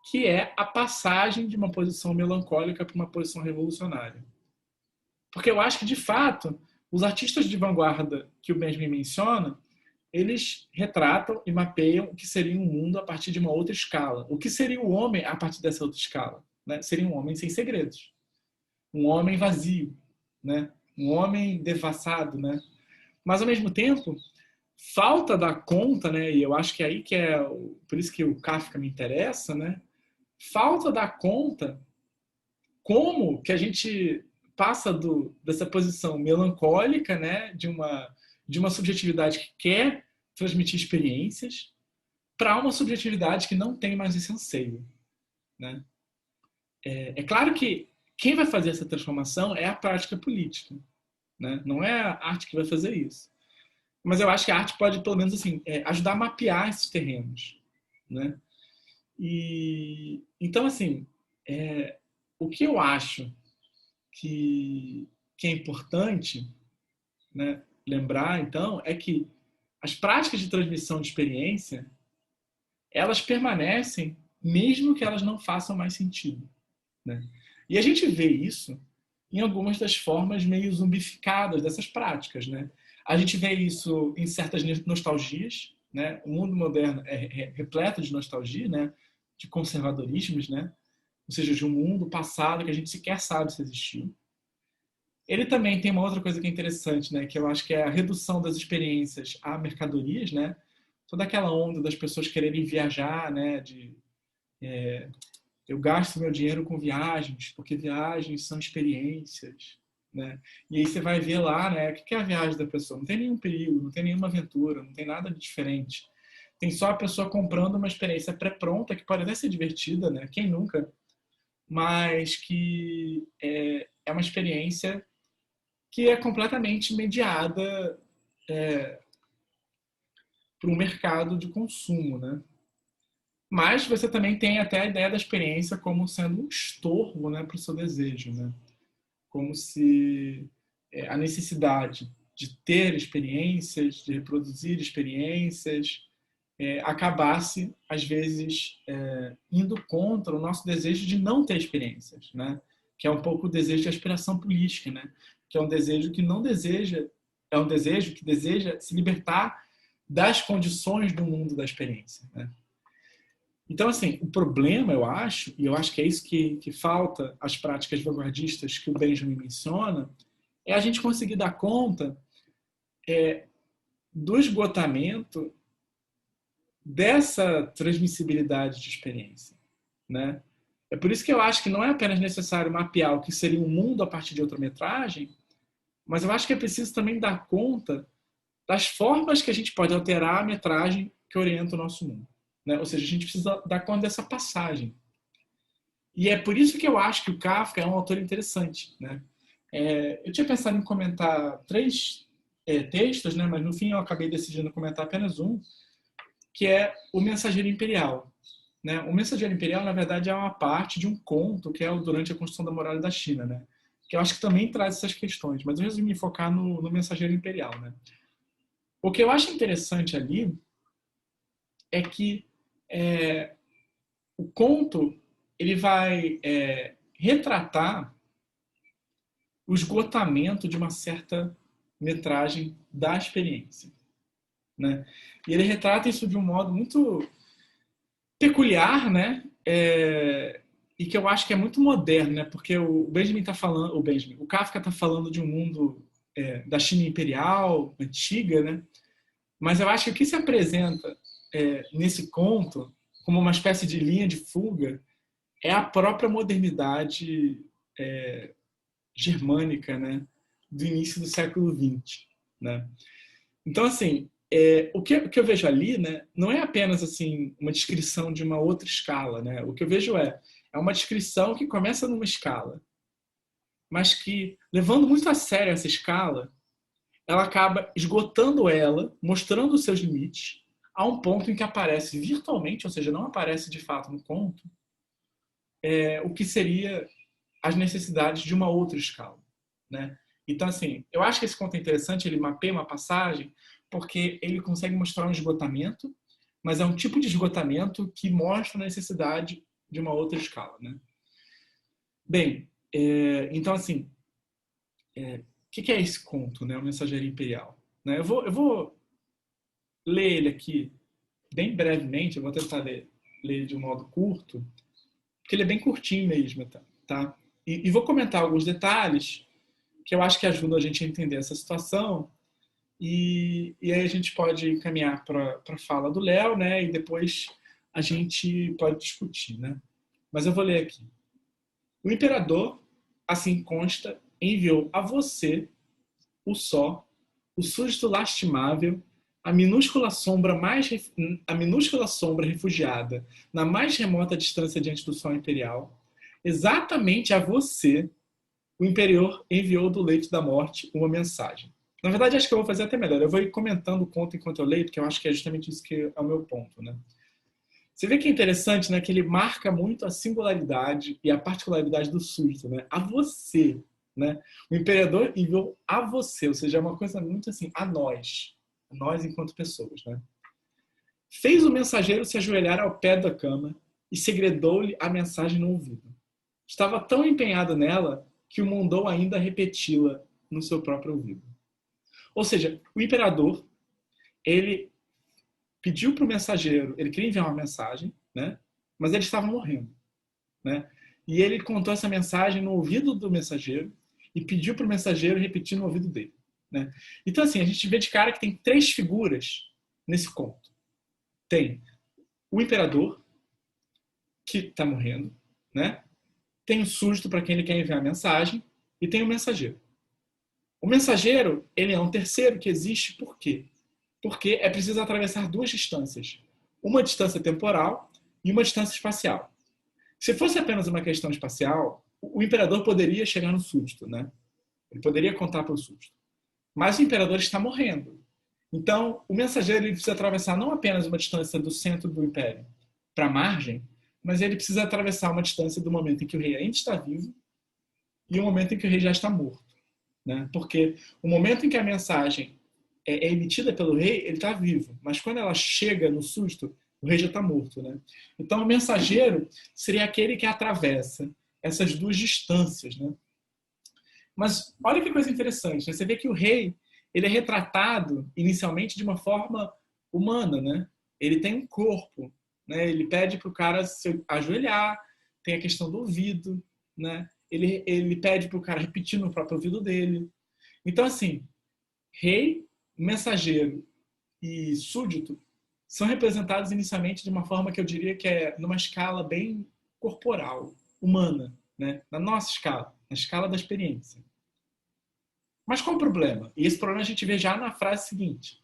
que é a passagem de uma posição melancólica para uma posição revolucionária. Porque eu acho que, de fato, os artistas de vanguarda que o Benjamin menciona, eles retratam e mapeiam o que seria um mundo a partir de uma outra escala. O que seria o homem a partir dessa outra escala? Né? Seria um homem sem segredos. Um homem vazio. Né? Um homem devassado. Né? Mas, ao mesmo tempo, falta dar conta, né? E eu acho que é aí que por isso que o Kafka me interessa, né? Falta dar conta como que a gente passa dessa posição melancólica, né, de uma subjetividade que quer transmitir experiências para uma subjetividade que não tem mais esse anseio, né? É claro que quem vai fazer essa transformação é a prática política, né? Não é a arte que vai fazer isso. Mas eu acho que a arte pode, pelo menos, assim, ajudar a mapear esses terrenos, né? E então, assim, o que eu acho que é importante, né, lembrar, então, é que as práticas de transmissão de experiência, elas permanecem mesmo que elas não façam mais sentido, né? E a gente vê isso em algumas das formas meio zumbificadas dessas práticas, né? A gente vê isso em certas nostalgias, né? O mundo moderno é repleto de nostalgia, né? De conservadorismos, né? Ou seja, de um mundo passado que a gente sequer sabe se existiu. Ele também tem uma outra coisa que é interessante, né? Que eu acho que é a redução das experiências a mercadorias, né? Toda aquela onda das pessoas quererem viajar, né? Eu gasto meu dinheiro com viagens, porque viagens são experiências, né? E aí você vai ver lá, né? O que é a viagem da pessoa? Não tem nenhum perigo, não tem nenhuma aventura, não tem nada de diferente. Tem só a pessoa comprando uma experiência pré-pronta, que pode até ser divertida, né? Quem nunca? Mas que é uma experiência que é completamente mediada por um mercado de consumo, né? Mas você também tem até a ideia da experiência como sendo um estorvo, né, para o seu desejo, né? Como se a necessidade de ter experiências, de reproduzir experiências, acabasse, às vezes, indo contra o nosso desejo de não ter experiências, né? Que é um pouco o desejo de aspiração política, né? Que é um desejo que não deseja, é um desejo que deseja se libertar das condições do mundo da experiência, né? Então, assim, o problema, eu acho, e eu acho que é isso que falta às práticas vanguardistas que o Benjamin menciona, é a gente conseguir dar conta do esgotamento dessa transmissibilidade de experiência, né? É por isso que eu acho que não é apenas necessário mapear o que seria um mundo a partir de outra metragem, mas eu acho que é preciso também dar conta das formas que a gente pode alterar a metragem que orienta o nosso mundo, né? Ou seja, a gente precisa dar conta dessa passagem. E é por isso que eu acho que o Kafka é um autor interessante, né? Eu tinha pensado em comentar três textos, né? Mas no fim eu acabei decidindo comentar apenas um, que é O Mensageiro Imperial. Né? O Mensageiro Imperial, na verdade, é uma parte de um conto que é o Durante a Construção da Muralha da China, né? Que eu acho que também traz essas questões, mas eu resolvi me focar no Mensageiro Imperial. Né? O que eu acho interessante ali é que o conto ele vai retratar o esgotamento de uma certa metragem da experiência. Né? E ele retrata isso de um modo muito peculiar, né? E que eu acho que é muito moderno, né? Porque o Benjamin está falando, o Kafka está falando de um mundo da China imperial antiga, né? Mas eu acho que o que se apresenta nesse conto como uma espécie de linha de fuga é a própria modernidade germânica, né? Do início do século XX, né? Então, assim, o que eu vejo ali, né, não é apenas assim uma descrição de uma outra escala, né? O que eu vejo é uma descrição que começa numa escala, mas que, levando muito a sério essa escala, ela acaba esgotando ela, mostrando os seus limites, a um ponto em que aparece virtualmente, ou seja, não aparece de fato no conto, o que seria as necessidades de uma outra escala, né? Então, assim, eu acho que esse conto é interessante, ele mapeia uma passagem, porque ele consegue mostrar um esgotamento, mas é um tipo de esgotamento que mostra a necessidade de uma outra escala, né? Bem, então, assim, o que é esse conto, né? O Mensageiro Imperial? Né? Eu vou ler ele aqui bem brevemente, eu vou tentar ler de um modo curto, porque ele é bem curtinho mesmo, tá? E vou comentar alguns detalhes que eu acho que ajudam a gente a entender essa situação. E aí a gente pode caminhar para a fala do Léo, né? E depois a gente pode discutir, né? Mas eu vou ler aqui. O imperador, assim consta, enviou a você, o só, o súdito lastimável, a minúscula sombra refugiada na mais remota distância diante do sol imperial, exatamente a você, o imperador enviou do leito da morte uma mensagem. Na verdade, acho que eu vou fazer até melhor. Eu vou ir comentando o conto enquanto eu leio, porque eu acho que é justamente isso que é o meu ponto, né? Você vê que é interessante, né, que ele marca muito a singularidade e a particularidade do súdito, né? A você, né? O imperador enviou a você, ou seja, é uma coisa muito assim, a nós enquanto pessoas, né? Fez o mensageiro se ajoelhar ao pé da cama e segredou-lhe a mensagem no ouvido. Estava tão empenhado nela que o mandou ainda repeti-la no seu próprio ouvido. Ou seja, o imperador, ele pediu para o mensageiro, ele queria enviar uma mensagem, né? Mas ele estava morrendo, né? E ele contou essa mensagem no ouvido do mensageiro e pediu para o mensageiro repetir no ouvido dele, né? Então, assim, a gente vê de cara que tem três figuras nesse conto. Tem o imperador, que está morrendo, né? Tem o súdito para quem ele quer enviar a mensagem e tem o mensageiro. O mensageiro, ele é um terceiro que existe por quê? Porque é preciso atravessar duas distâncias. Uma distância temporal e uma distância espacial. Se fosse apenas uma questão espacial, o imperador poderia chegar no súdito, né? Ele poderia contar para o súdito. Mas o imperador está morrendo. Então, o mensageiro ele precisa atravessar não apenas uma distância do centro do império para a margem, mas ele precisa atravessar uma distância do momento em que o rei ainda está vivo e o momento em que o rei já está morto. Né? Porque o momento em que a mensagem é emitida pelo rei, ele está vivo. Mas quando ela chega no súdito, o rei já está morto. Né? Então, o mensageiro seria aquele que atravessa essas duas distâncias. Né? Mas olha que coisa interessante. Né? Você vê que o rei ele é retratado inicialmente de uma forma humana. Né? Ele tem um corpo. Né? Ele pede para o cara se ajoelhar, tem a questão do ouvido. Né? Ele pede para o cara repetir no próprio ouvido dele. Então, assim, rei, mensageiro e súdito são representados inicialmente de uma forma que eu diria que é numa escala bem corporal, humana, né? Na nossa escala, na escala da experiência. Mas qual o problema? E esse problema a gente vê já na frase seguinte.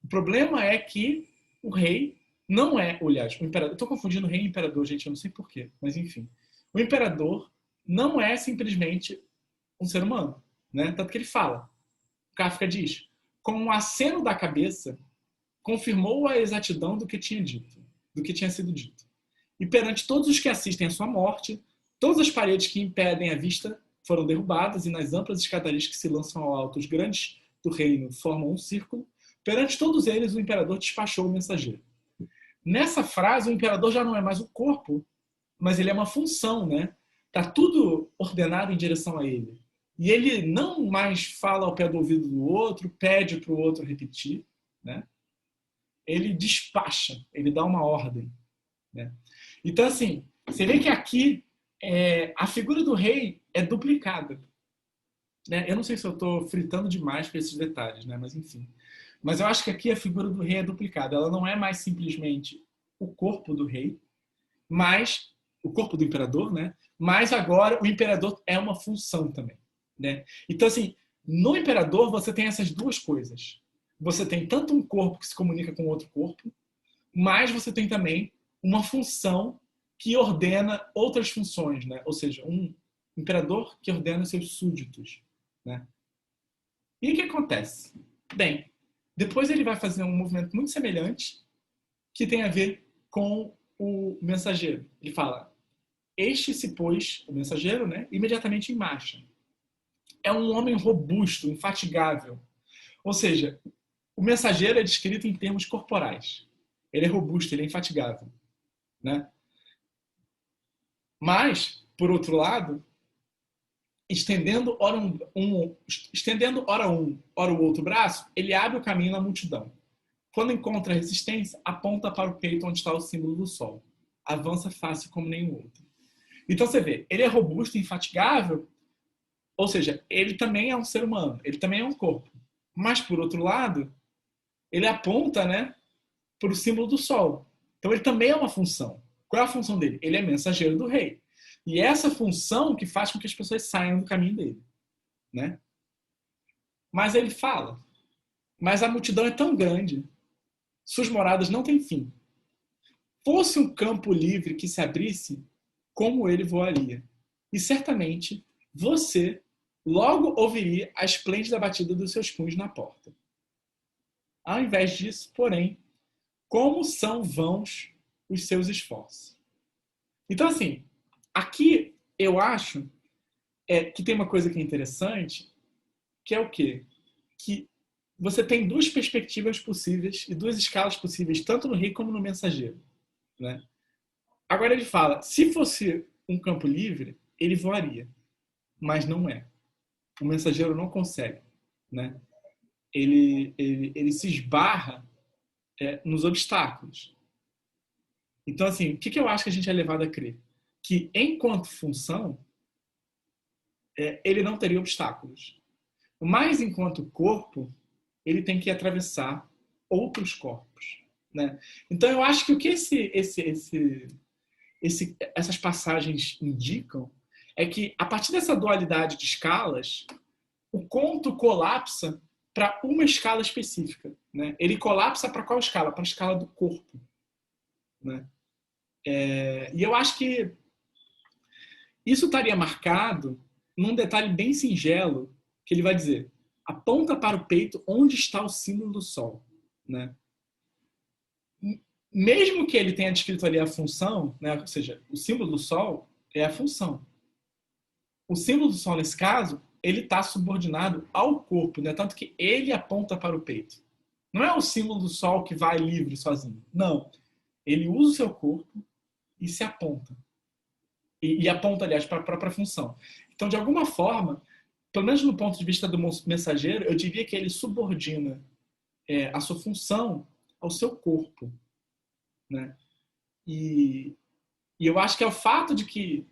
O problema é que o rei não é, aliás, o imperador, estou confundindo rei e imperador, gente, eu não sei porquê, mas enfim. O imperador não é simplesmente um ser humano, né? Tanto que ele fala. Kafka diz, com um aceno da cabeça, confirmou a exatidão do que tinha dito, do que tinha sido dito. E perante todos os que assistem à sua morte, todas as paredes que impedem a vista foram derrubadas e nas amplas escadarias que se lançam ao alto, os grandes do reino formam um círculo. Perante todos eles, o imperador despachou o mensageiro. Nessa frase, o imperador já não é mais o corpo, mas ele é uma função, né? Tá tudo ordenado em direção a ele. E ele não mais fala ao pé do ouvido do outro, pede para o outro repetir, né? Ele despacha, ele dá uma ordem, né? Então, assim, você vê que aqui a figura do rei é duplicada, né? Eu não sei se eu estou fritando demais com esses detalhes, né? Mas, enfim. Mas eu acho que aqui a figura do rei é duplicada. Ela não é mais simplesmente o corpo do rei, mas o corpo do imperador, né? Mas agora o imperador é uma função também, né? Então, assim, no imperador você tem essas duas coisas. Você tem tanto um corpo que se comunica com outro corpo, mas você tem também uma função que ordena outras funções, né? Ou seja, um imperador que ordena seus súditos, né? E o que acontece? Bem, depois ele vai fazer um movimento muito semelhante que tem a ver com o mensageiro. Ele fala: este se pôs, o mensageiro, né, imediatamente em marcha. É um homem robusto, infatigável. Ou seja, o mensageiro é descrito em termos corporais. Ele é robusto, ele é infatigável, né? Mas, por outro lado, estendendo ora um, ora o outro braço, ele abre o caminho na multidão. Quando encontra resistência, aponta para o peito onde está o símbolo do sol. Avança fácil como nenhum outro. Então você vê, ele é robusto e infatigável, ou seja, ele também é um ser humano, ele também é um corpo. Mas, por outro lado, ele aponta, né, para o símbolo do sol. Então ele também é uma função. Qual é a função dele? Ele é mensageiro do rei. E é essa função que faz com que as pessoas saiam do caminho dele, né? Mas ele fala: mas a multidão é tão grande, suas moradas não têm fim. Fosse um campo livre que se abrisse, como ele voaria. E certamente você logo ouviria a esplêndida batida dos seus punhos na porta. Ao invés disso, porém, como são vãos os seus esforços. Então, assim, aqui eu acho que tem uma coisa que é interessante, que é o quê? Que você tem duas perspectivas possíveis e duas escalas possíveis, tanto no rei como no mensageiro, né? Agora ele fala, se fosse um campo livre, ele voaria, mas não é. O mensageiro não consegue, né? Ele se esbarra nos obstáculos. Então, assim, o que eu acho que a gente é levado a crer? Que, enquanto função, ele não teria obstáculos. Mas, enquanto corpo, ele tem que atravessar outros corpos, né? Então, eu acho que o que essas passagens indicam é que, a partir dessa dualidade de escalas, o conto colapsa para uma escala específica, né? Ele colapsa para qual escala? Para a escala do corpo, né? E eu acho que isso estaria marcado num detalhe bem singelo, que ele vai dizer: aponta para o peito onde está o símbolo do sol, né? Mesmo que ele tenha descrito ali a função, né? Ou seja, o símbolo do sol é a função. O símbolo do sol, nesse caso, ele está subordinado ao corpo, né? Tanto que ele aponta para o peito. Não é o símbolo do sol que vai livre sozinho. Não. Ele usa o seu corpo e se aponta. E aponta, aliás, para a própria função. Então, de alguma forma, pelo menos no ponto de vista do mensageiro, eu diria que ele subordina a sua função ao seu corpo, né? E eu acho que é o fato de que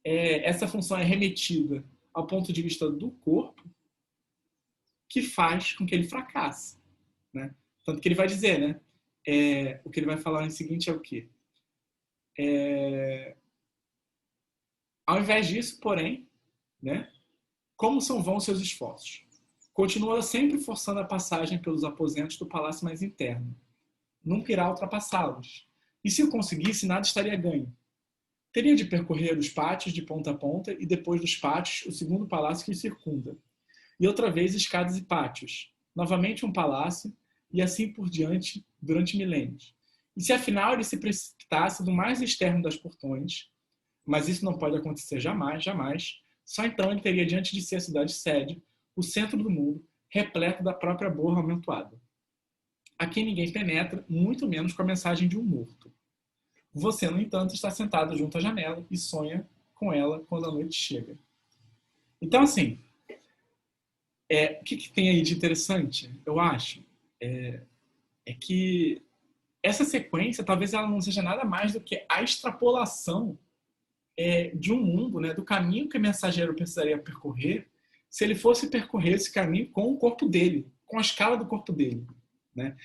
essa função é remetida ao ponto de vista do corpo que faz com que ele fracasse, né? Tanto que ele vai dizer, né? O que ele vai falar em seguinte é o quê? Ao invés disso, porém, né? Como são vãos seus esforços? Continua sempre forçando a passagem pelos aposentos do palácio mais interno. Nunca irá ultrapassá-los. E se o conseguisse, nada estaria ganho. Teria de percorrer os pátios de ponta a ponta e depois dos pátios o segundo palácio que o circunda. E outra vez escadas e pátios. novamente um palácio, e assim por diante durante milênios. E se afinal ele se precipitasse do mais externo das portões, mas isso não pode acontecer jamais, jamais, só então ele teria diante de si a cidade-sede, o centro do mundo, repleto da própria borra amontoada. Aqui ninguém penetra, muito menos com a mensagem de um morto. Você, no entanto, está sentado junto à janela e sonha com ela quando a noite chega. Então, assim, o que tem aí de interessante, eu acho, é que essa sequência, talvez ela não seja nada mais do que a extrapolação de um mundo, né, do caminho que o mensageiro precisaria percorrer se ele fosse percorrer esse caminho com o corpo dele, com a escala do corpo dele. Né?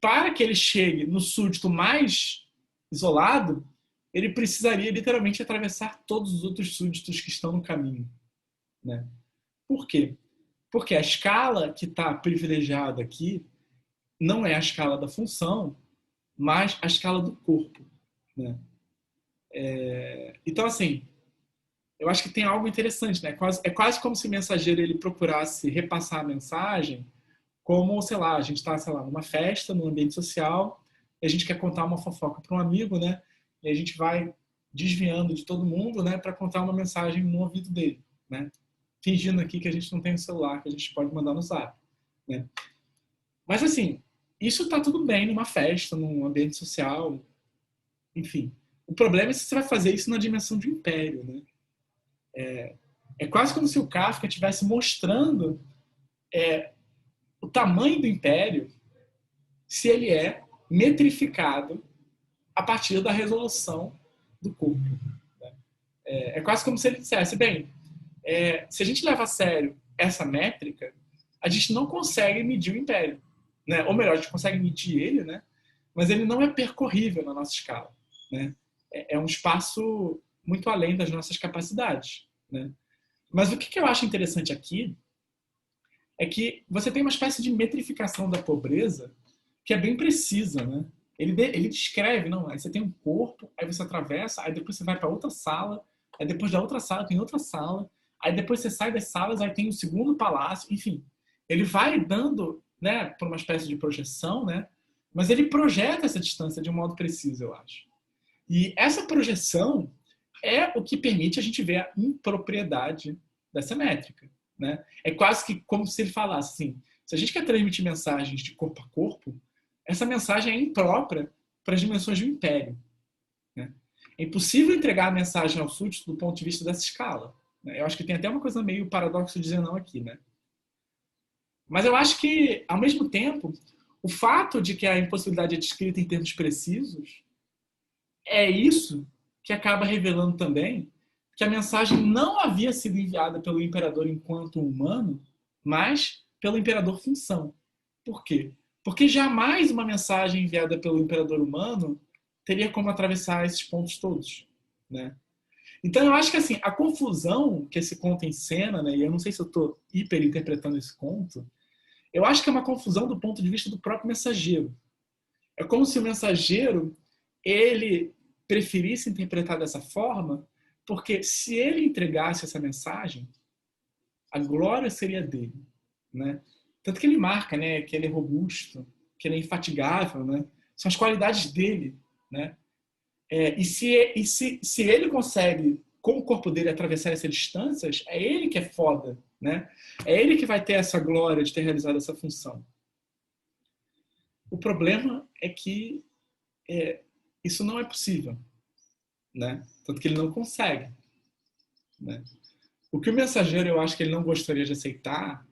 Para que ele chegue no súdito mais isolado, ele precisaria literalmente atravessar todos os outros súditos que estão no caminho. Né? Por quê? Porque a escala que está privilegiada aqui não é a escala da função, mas a escala do corpo. Né? Então, assim, eu acho que tem algo interessante. Né? É quase como se o mensageiro ele procurasse repassar a mensagem como, sei lá, a gente está, sei lá, numa festa, num ambiente social, e a gente quer contar uma fofoca para um amigo, né? E a gente vai desviando de todo mundo, né, para contar uma mensagem no ouvido dele, né? Fingindo aqui que a gente não tem um celular, que a gente pode mandar no Zap, né? Mas, assim, isso está tudo bem numa festa, num ambiente social, enfim. O problema é se você vai fazer isso na dimensão de um império, né? É quase como se o Kafka estivesse mostrando o tamanho do império se ele é metrificado a partir da resolução do corpo. É quase como se ele dissesse, bem, se a gente leva a sério essa métrica, a gente não consegue medir o império. Né? Ou melhor, a gente consegue medir ele, né? Mas ele não é percorrível na nossa escala. Né? É um espaço muito além das nossas capacidades. Né? Mas o que eu acho interessante aqui é que você tem uma espécie de metrificação da pobreza que é bem precisa, né? Ele descreve, não, aí você tem um corpo, aí você atravessa, aí depois você vai para outra sala, aí depois da outra sala tem outra sala, aí depois você sai das salas, aí tem o segundo palácio, enfim. Ele vai dando, né, por uma espécie de projeção, né? Mas ele projeta essa distância de um modo preciso, eu acho. E essa projeção é o que permite a gente ver a impropriedade dessa métrica, né? É quase que como se ele falasse assim, se a gente quer transmitir mensagens de corpo a corpo, essa mensagem é imprópria para as dimensões do império. Né? É impossível entregar a mensagem ao súdito do ponto de vista dessa escala. Né? Eu acho que tem até uma coisa meio paradoxo de dizer não aqui. Né? Mas eu acho que, ao mesmo tempo, o fato de que a impossibilidade é descrita em termos precisos é isso que acaba revelando também que a mensagem não havia sido enviada pelo imperador enquanto humano, mas pelo imperador função. Por quê? Porque jamais uma mensagem enviada pelo imperador humano teria como atravessar esses pontos todos, né? Então eu acho que assim, a confusão que esse conto encena, né, e eu não sei se eu estou hiperinterpretando esse conto, eu acho que é uma confusão do ponto de vista do próprio mensageiro. É como se o mensageiro ele preferisse interpretar dessa forma, porque se ele entregasse essa mensagem, a glória seria dele, né? Tanto que ele marca, né, que ele é robusto, que ele é infatigável, né? São as qualidades dele, né? Se ele consegue, com o corpo dele, atravessar essas distâncias, é ele que é foda, né? É ele que vai ter essa glória de ter realizado essa função. O problema é que isso não é possível, né? Tanto que ele não consegue, né? O que o mensageiro, eu acho que ele não gostaria de aceitar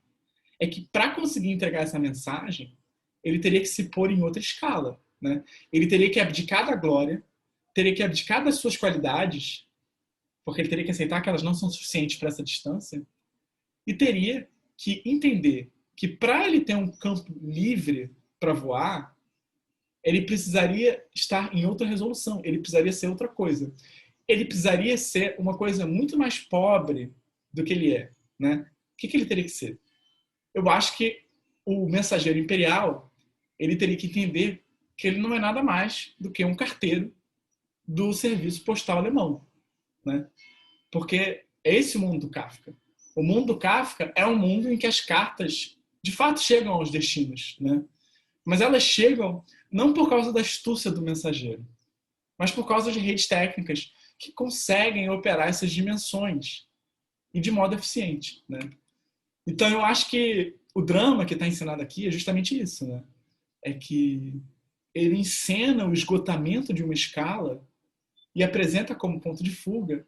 é que para conseguir entregar essa mensagem, ele teria que se pôr em outra escala, né? Ele teria que abdicar da glória, teria que abdicar das suas qualidades, porque ele teria que aceitar que elas não são suficientes para essa distância, e teria que entender que para ele ter um campo livre para voar, ele precisaria estar em outra resolução, ele precisaria ser outra coisa. Ele precisaria ser uma coisa muito mais pobre do que ele é, né? O que ele teria que ser? Eu acho que o mensageiro imperial ele teria que entender que ele não é nada mais do que um carteiro do serviço postal alemão, né? Porque é esse o mundo do Kafka. O mundo do Kafka é um mundo em que as cartas de fato chegam aos destinos, né? Mas elas chegam não por causa da astúcia do mensageiro, mas por causa de redes técnicas que conseguem operar essas dimensões e de modo eficiente, né? Então eu acho que o drama que está ensinado aqui é justamente isso, né? É que ele encena o esgotamento de uma escala e apresenta como ponto de fuga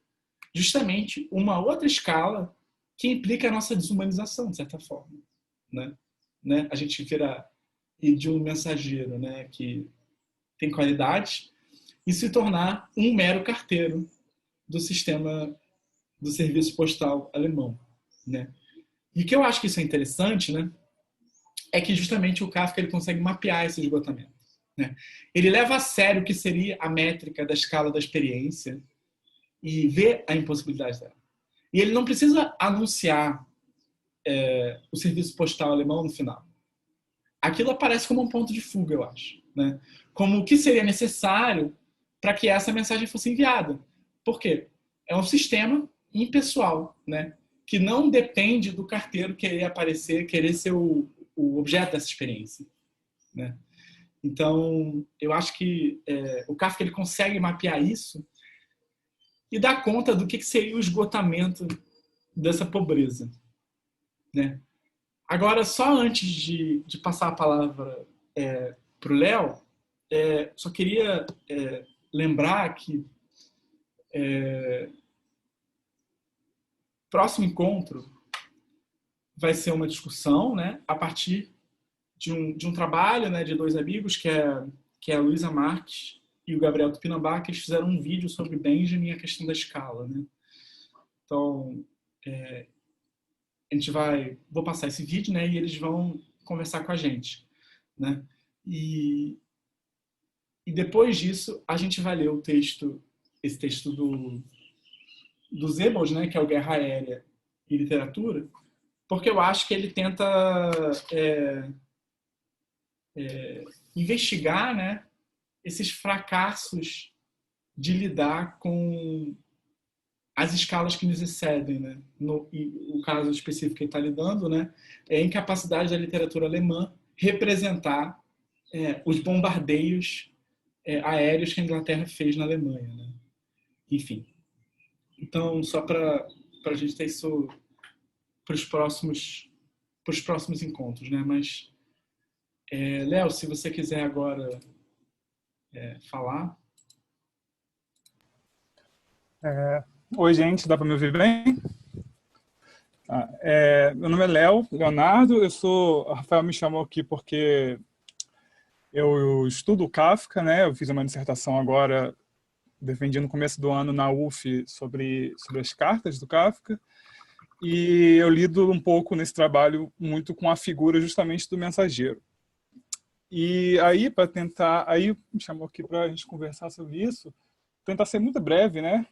justamente uma outra escala que implica a nossa desumanização, de certa forma, né? A gente vira de um mensageiro, né, que tem qualidades e se tornar um mero carteiro do sistema do serviço postal alemão, né? E o que eu acho que isso é interessante, né, é que justamente o Kafka ele consegue mapear esse esgotamento, né? Ele leva a sério o que seria a métrica da escala da experiência e vê a impossibilidade dela. E ele não precisa anunciar o serviço postal alemão no final. Aquilo aparece como um ponto de fuga, eu acho, né? Como o que seria necessário para que essa mensagem fosse enviada. Por quê? É um sistema impessoal, né? Que não depende do carteiro querer aparecer, querer ser o objeto dessa experiência, né? Então, eu acho que o Kafka ele consegue mapear isso e dar conta do que seria o esgotamento dessa pobreza, né? Agora, só antes de passar a palavra para o Léo, só queria lembrar que próximo encontro vai ser uma discussão, né, a partir de um trabalho, né, de dois amigos, que é a Luísa Marques e o Gabriel Tupinambá, que eles fizeram um vídeo sobre Benjamin e a questão da escala, né? Então, vou passar esse vídeo, né, e eles vão conversar com a gente, né? E depois disso, a gente vai ler esse texto do Zebald, né, que é o Guerra Aérea e Literatura, porque eu acho que ele tenta investigar, né, esses fracassos de lidar com as escalas que nos excedem, né? O caso específico que ele está lidando, né, é a incapacidade da literatura alemã representar os bombardeios aéreos que a Inglaterra fez na Alemanha, né? Enfim. Então, só para a gente ter isso para os próximos encontros, né? Mas, Léo, se você quiser agora falar. Oi, gente, dá para me ouvir bem? Meu nome é Léo Leonardo, o Rafael me chamou aqui porque eu estudo Kafka, né? Eu fiz uma dissertação agora, defendi no começo do ano na UF sobre as cartas do Kafka, e eu lido um pouco nesse trabalho muito com a figura justamente do mensageiro. E aí, aí me chamou aqui para a gente conversar sobre isso, tentar ser muito breve, né?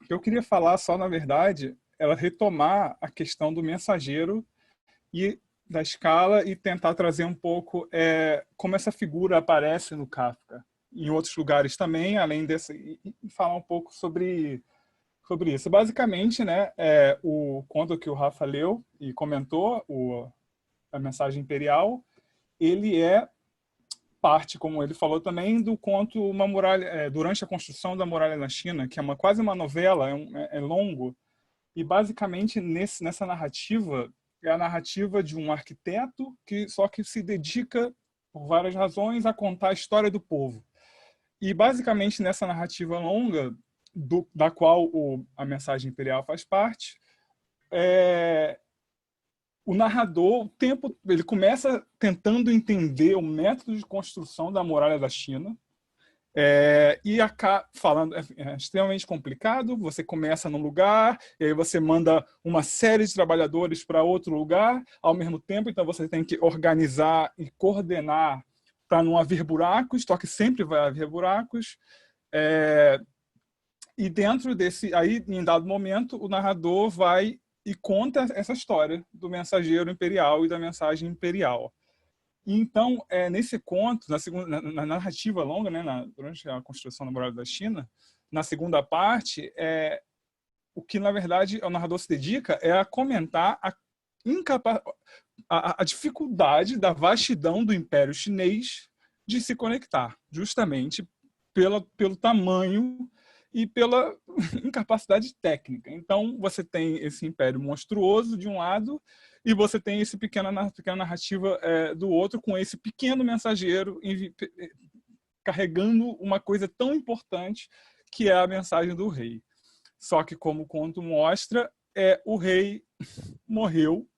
O que eu queria falar só, na verdade, era retomar a questão do mensageiro e da escala e tentar trazer um pouco como essa figura aparece no Kafka, em outros lugares também, além desse, e falar um pouco sobre isso. Basicamente, né, o conto que o Rafa leu e comentou, a Mensagem Imperial, ele é parte, como ele falou também, do conto Uma Muralha, durante a construção da muralha na China, que é quase uma novela, é longo, e basicamente nessa narrativa é a narrativa de um arquiteto que se dedica, por várias razões, a contar a história do povo. E basicamente nessa narrativa longa, da qual a Mensagem Imperial faz parte, o narrador, ele começa tentando entender o método de construção da muralha da China, e falando, é extremamente complicado. Você começa num lugar, e aí você manda uma série de trabalhadores para outro lugar ao mesmo tempo, então você tem que organizar e coordenar para não haver buracos, só que sempre vai haver buracos. E dentro desse, aí em dado momento, o narrador vai e conta essa história do mensageiro imperial e da mensagem imperial. E então, nesse conto, na narrativa longa, né, durante a construção da muralha da China, na segunda parte, o que, na verdade, o narrador se dedica é a comentar a dificuldade da vastidão do Império Chinês de se conectar, justamente pelo tamanho e pela incapacidade técnica. Então, você tem esse império monstruoso de um lado e você tem esse pequena narrativa do outro, com esse pequeno mensageiro carregando uma coisa tão importante que é a mensagem do rei. Só que, como o conto mostra, o rei morreu,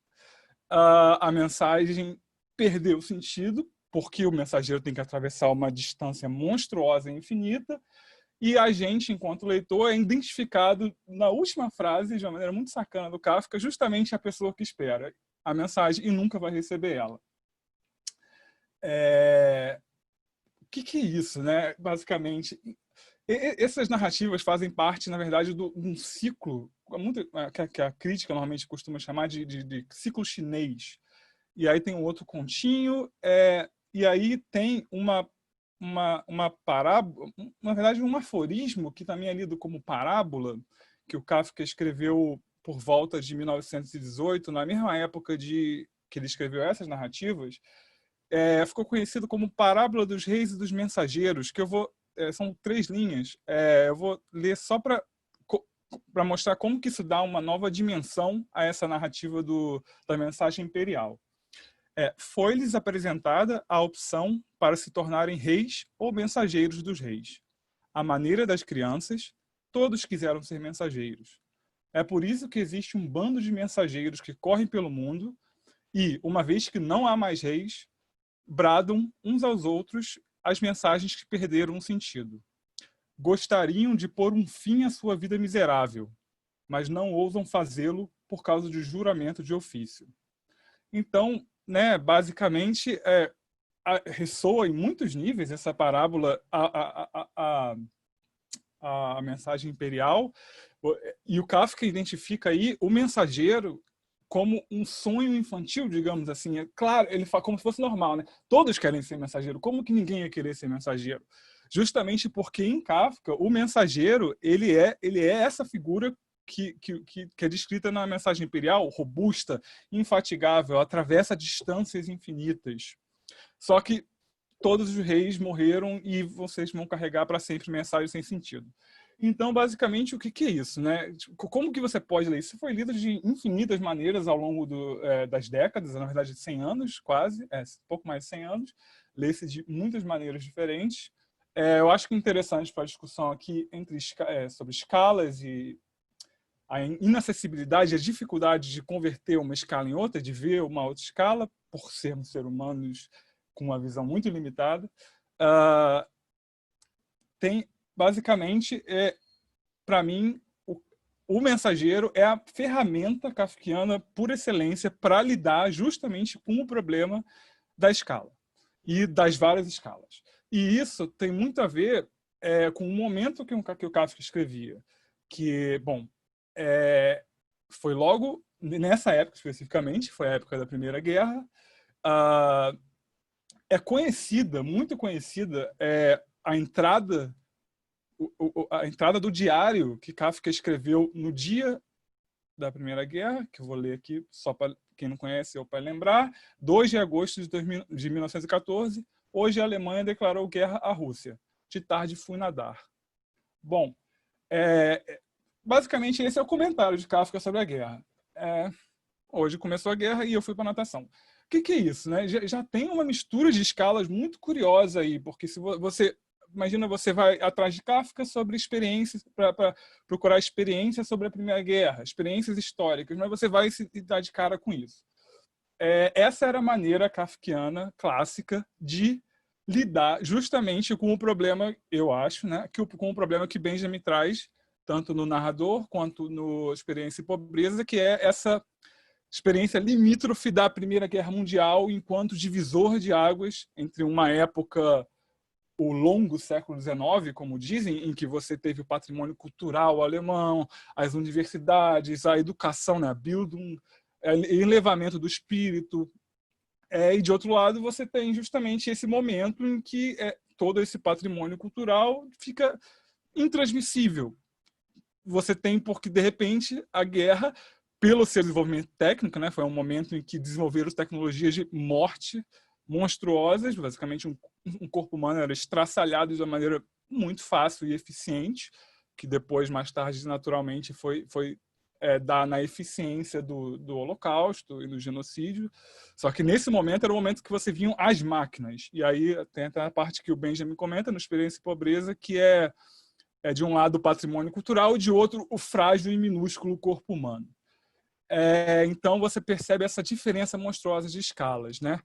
a mensagem perdeu sentido, porque o mensageiro tem que atravessar uma distância monstruosa e infinita, e a gente, enquanto leitor, é identificado na última frase, de uma maneira muito sacana do Kafka, justamente a pessoa que espera a mensagem e nunca vai receber ela. O que é isso, né? Basicamente, essas narrativas fazem parte, na verdade, de um ciclo que a crítica normalmente costuma chamar de ciclo chinês. E aí tem um outro continho, e aí tem uma parábola, na verdade, um aforismo que também é lido como parábola, que o Kafka escreveu por volta de 1918, na mesma época que ele escreveu essas narrativas. Ficou conhecido como Parábola dos Reis e dos Mensageiros, que são 3 linhas. Eu vou ler só para mostrar como que isso dá uma nova dimensão a essa narrativa da mensagem imperial. Foi-lhes apresentada a opção para se tornarem reis ou mensageiros dos reis. À maneira das crianças, todos quiseram ser mensageiros. É por isso que existe um bando de mensageiros que correm pelo mundo e, uma vez que não há mais reis, bradam uns aos outros as mensagens que perderam o sentido. Gostariam de pôr um fim à sua vida miserável, mas não ousam fazê-lo por causa de juramento de ofício. Então, né, basicamente, ressoa em muitos níveis essa parábola, a mensagem imperial, e o Kafka identifica aí o mensageiro como um sonho infantil, digamos assim. Claro, ele fala como se fosse normal, né? Todos querem ser mensageiro. Como que ninguém ia querer ser mensageiro? Justamente porque em Kafka, o mensageiro, ele é essa figura que é descrita na mensagem imperial, robusta, infatigável, atravessa distâncias infinitas. Só que todos os reis morreram e vocês vão carregar para sempre mensagens sem sentido. Então, basicamente, o que é isso, né? Como que você pode ler isso? Foi lido de infinitas maneiras ao longo das décadas, na verdade, de 100 anos, quase, pouco mais de 100 anos. Lê-se de muitas maneiras diferentes. Eu acho que é interessante para a discussão aqui sobre escalas e a inacessibilidade, a dificuldade de converter uma escala em outra, de ver uma outra escala, por sermos seres humanos com uma visão muito limitada. Tem, basicamente, para mim, o mensageiro é a ferramenta kafkiana por excelência para lidar justamente com o problema da escala e das várias escalas. E isso tem muito a ver com o momento que o Kafka escrevia, que, bom, foi logo nessa época especificamente, foi a época da Primeira Guerra. É conhecida, muito conhecida, a entrada do diário que Kafka escreveu no dia da Primeira Guerra, que eu vou ler aqui só para quem não conhece ou para lembrar. 2 de agosto de 1914, hoje a Alemanha declarou guerra à Rússia. De tarde fui nadar. Bom, basicamente esse é o comentário de Kafka sobre a guerra. Hoje começou a guerra e eu fui para a natação. O que é isso, né? Já tem uma mistura de escalas muito curiosa aí, porque se você imagina, você vai atrás de Kafka sobre experiências, para procurar experiências sobre a Primeira Guerra, experiências históricas, mas você vai se dar de cara com isso. Essa era a maneira kafkiana clássica de lidar justamente com o problema, eu acho, né, com o problema que Benjamin traz, tanto no narrador quanto no Experiência e Pobreza, que é essa experiência limítrofe da Primeira Guerra Mundial enquanto divisor de águas entre uma época, o longo século XIX, como dizem, em que você teve o patrimônio cultural alemão, as universidades, a educação, né, a Bildung, elevamento do espírito. E, de outro lado, você tem justamente esse momento em que todo esse patrimônio cultural fica intransmissível. Você tem, porque, de repente, a guerra pelo seu desenvolvimento técnico, né? Foi um momento em que desenvolveram tecnologias de morte monstruosas, basicamente um corpo humano era estraçalhado de uma maneira muito fácil e eficiente, que depois, mais tarde, naturalmente, foi dar na eficiência do Holocausto e do genocídio. Só que nesse momento era o momento que você viam as máquinas. E aí tem até a parte que o Benjamin comenta no Experiência e Pobreza, que é de um lado o patrimônio cultural e de outro o frágil e minúsculo corpo humano. Então você percebe essa diferença monstruosa de escalas, né?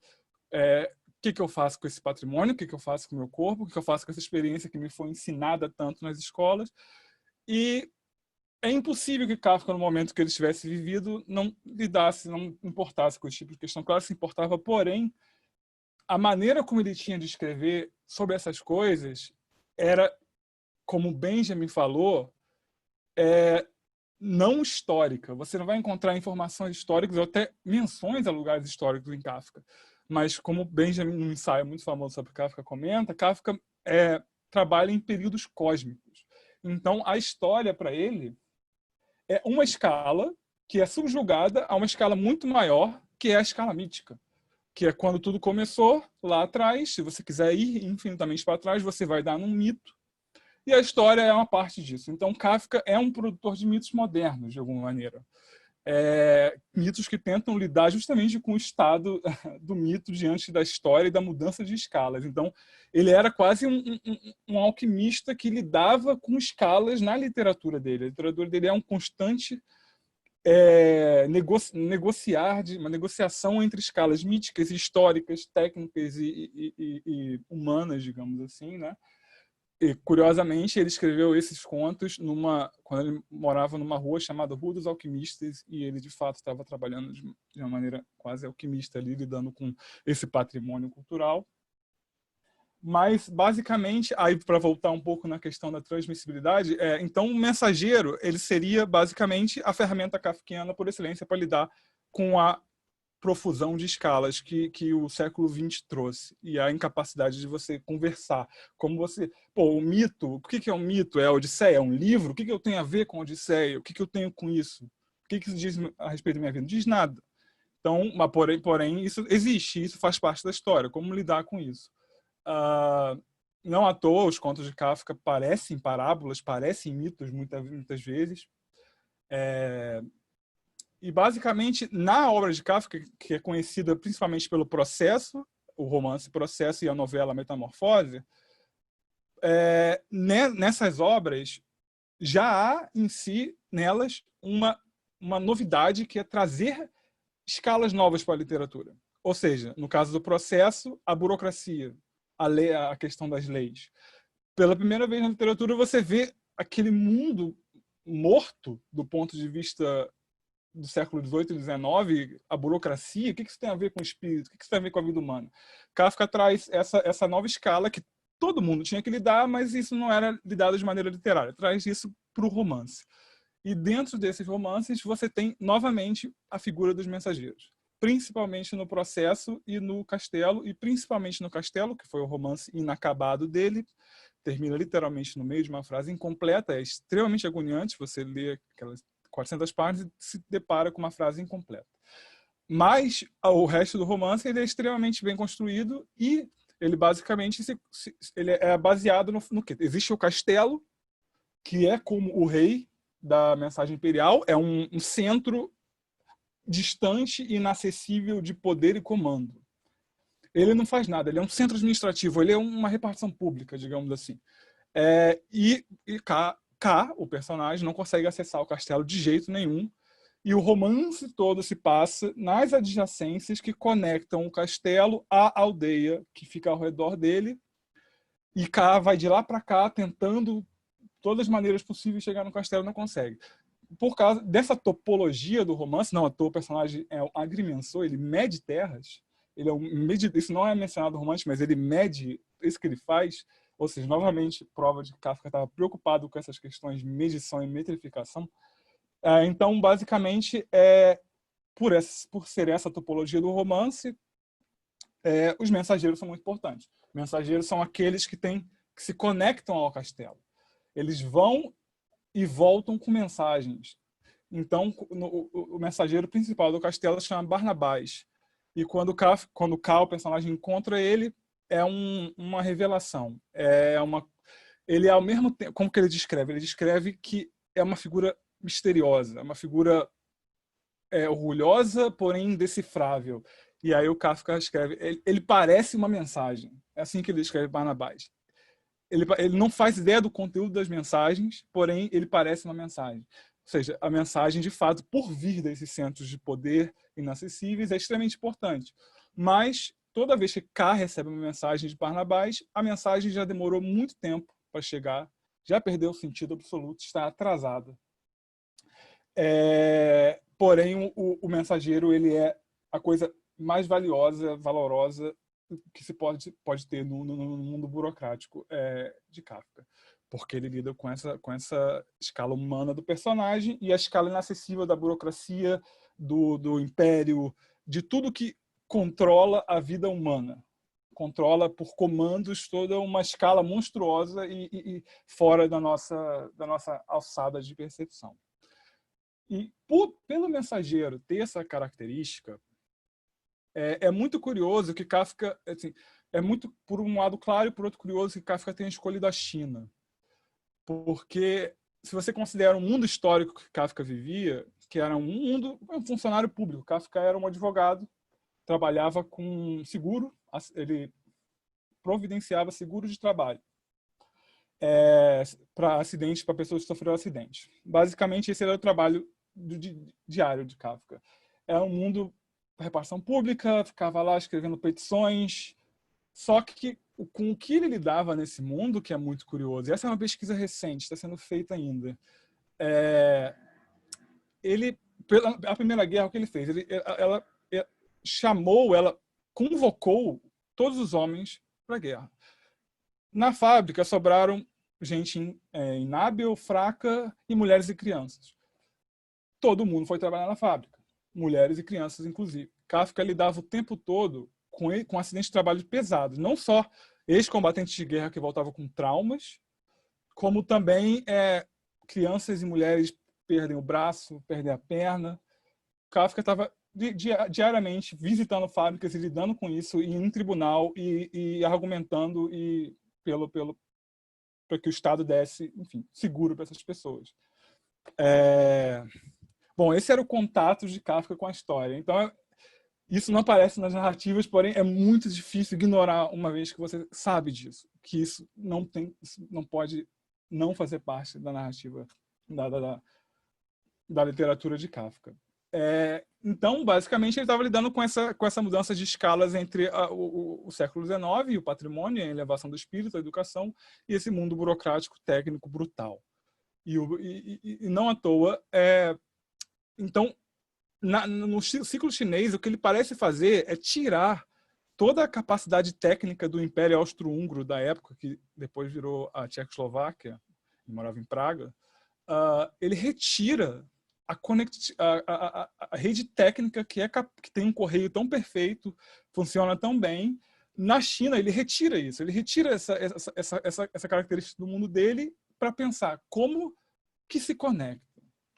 O que eu faço com esse patrimônio, o que eu faço com o meu corpo, o que eu faço com essa experiência que me foi ensinada tanto nas escolas. E é impossível que Kafka, no momento que ele tivesse vivido, não lidasse, não importasse com esse tipo de questão. Claro que se importava, porém, a maneira como ele tinha de escrever sobre essas coisas era, como Benjamin falou, não histórica. Você não vai encontrar informações históricas ou até menções a lugares históricos em Kafka. Mas, como Benjamin, num ensaio muito famoso sobre Kafka, comenta, Kafka trabalha em períodos cósmicos. Então, a história, para ele, é uma escala que é subjugada a uma escala muito maior, que é a escala mítica. Que é quando tudo começou, lá atrás. Se você quiser ir infinitamente para trás, você vai dar num mito. E a história é uma parte disso. Então, Kafka é um produtor de mitos modernos, de alguma maneira. Mitos que tentam lidar justamente com o estado do mito diante da história e da mudança de escalas. Então, ele era quase um alquimista que lidava com escalas na literatura dele. A literatura dele é um constante uma negociação entre escalas míticas, históricas, técnicas e humanas, digamos assim, né? E, curiosamente, ele escreveu esses contos quando ele morava numa rua chamada Rua dos Alquimistas, e ele, de fato, estava trabalhando de uma maneira quase alquimista ali, lidando com esse patrimônio cultural. Mas, basicamente, aí para voltar um pouco na questão da transmissibilidade, então o mensageiro ele seria, basicamente, a ferramenta kafkiana por excelência para lidar com a profusão de escalas que o século XX trouxe e a incapacidade de você conversar. Como você... o mito, o que é um mito? É a Odisseia? É um livro? O que eu tenho a ver com a Odisseia? O que eu tenho com isso? O que isso diz a respeito da minha vida? Não diz nada. Então, mas, porém, isso existe, isso faz parte da história. Como lidar com isso? Não à toa, os contos de Kafka parecem parábolas, parecem mitos muitas vezes. E, basicamente, na obra de Kafka, que é conhecida principalmente pelo Processo, o romance Processo e a novela Metamorfose, nessas obras já há em si, nelas, uma novidade que é trazer escalas novas para a literatura. Ou seja, no caso do Processo, a burocracia, a questão das leis. Pela primeira vez na literatura, você vê aquele mundo morto do ponto de vista do século XVIII e XIX, a burocracia, o que isso tem a ver com o espírito? O que isso tem a ver com a vida humana? Kafka traz essa nova escala que todo mundo tinha que lidar, mas isso não era lidado de maneira literária. Traz isso para o romance. E dentro desses romances, você tem, novamente, a figura dos mensageiros. Principalmente no Processo e no Castelo, e principalmente no Castelo, que foi o romance inacabado dele, termina literalmente no meio de uma frase incompleta, é extremamente agoniante, você lê aquelas 400 páginas e se depara com uma frase incompleta. Mas o resto do romance ele é extremamente bem construído e ele basicamente ele é baseado no quê? Existe o castelo, que é como o rei da mensagem imperial, é um centro distante e inacessível de poder e comando. Ele não faz nada, ele é um centro administrativo, ele é uma repartição pública, digamos assim. E K, o personagem, não consegue acessar o castelo de jeito nenhum, e o romance todo se passa nas adjacências que conectam o castelo à aldeia que fica ao redor dele, e K vai de lá para cá tentando todas as maneiras possíveis chegar no castelo, não consegue. Por causa dessa topologia do romance, não à toa o personagem é um agrimensor, ele mede terras, isso não é mencionado no romance, mas ele mede isso que ele faz, ou seja, novamente, prova de que Kafka estava preocupado com essas questões de medição e metrificação. Então, basicamente, por ser essa topologia do romance, os mensageiros são muito importantes. Mensageiros são aqueles que se conectam ao castelo. Eles vão e voltam com mensagens. Então, o mensageiro principal do castelo se chama Barnabás. E quando o Cal, o personagem, encontra ele, é uma revelação. Ele, ao mesmo tempo, como que ele descreve? Ele descreve que é uma figura misteriosa, uma figura orgulhosa, porém indecifrável. E aí o Kafka escreve, ele parece uma mensagem. É assim que ele escreve Barnabás. Ele não faz ideia do conteúdo das mensagens, porém ele parece uma mensagem. Ou seja, a mensagem, de fato, por vir desses centros de poder inacessíveis, é extremamente importante. Mas, toda vez que K recebe uma mensagem de Barnabás, a mensagem já demorou muito tempo para chegar, já perdeu o sentido absoluto, está atrasada. Porém, o mensageiro ele é a coisa mais valiosa, valorosa que se pode ter no mundo burocrático de Kafka, porque ele lida com essa escala humana do personagem e a escala inacessível da burocracia, do império, de tudo que controla a vida humana. Controla por comandos toda uma escala monstruosa e fora da nossa alçada de percepção. E pelo mensageiro ter essa característica, é muito curioso que Kafka, assim, é muito, por um lado claro e por outro curioso, que Kafka tenha escolhido a China. Porque se você considera o mundo histórico que Kafka vivia, que era um funcionário público, Kafka era um advogado, trabalhava com seguro, ele providenciava seguro de trabalho para acidentes, para pessoas que sofreram acidentes. Basicamente, esse era o trabalho diário de Kafka. Era um mundo da repartição pública, ficava lá escrevendo petições, só que com o que ele lidava nesse mundo, que é muito curioso, e essa é uma pesquisa recente, está sendo feita ainda. A Primeira Guerra, o que ele fez? Ela convocou todos os homens para a guerra. Na fábrica sobraram gente inábil, fraca e mulheres e crianças. Todo mundo foi trabalhar na fábrica, mulheres e crianças inclusive. Kafka lidava o tempo todo com acidentes de trabalho pesados, não só ex-combatentes de guerra que voltavam com traumas, como também crianças e mulheres perdem o braço, perdem a perna. Kafka estava diariamente visitando fábricas e lidando com isso, e indo em tribunal e argumentando para que o Estado desse, enfim, seguro para essas pessoas. Bom, esse era o contato de Kafka com a história. Então, isso não aparece nas narrativas, porém é muito difícil ignorar uma vez que você sabe disso, que isso não pode não fazer parte da narrativa da literatura de Kafka. Então, basicamente, ele estava lidando com essa mudança de escalas entre o século XIX e o patrimônio, a elevação do espírito, a educação, e esse mundo burocrático, técnico, brutal. E não à toa. Então, no ciclo chinês, o que ele parece fazer é tirar toda a capacidade técnica do Império Austro-Húngaro da época, que depois virou a Tchecoslováquia, e morava em Praga. Ele retira a rede técnica que tem um correio tão perfeito, funciona tão bem. Na China, ele retira isso, ele retira essa característica do mundo dele para pensar como que se conecta,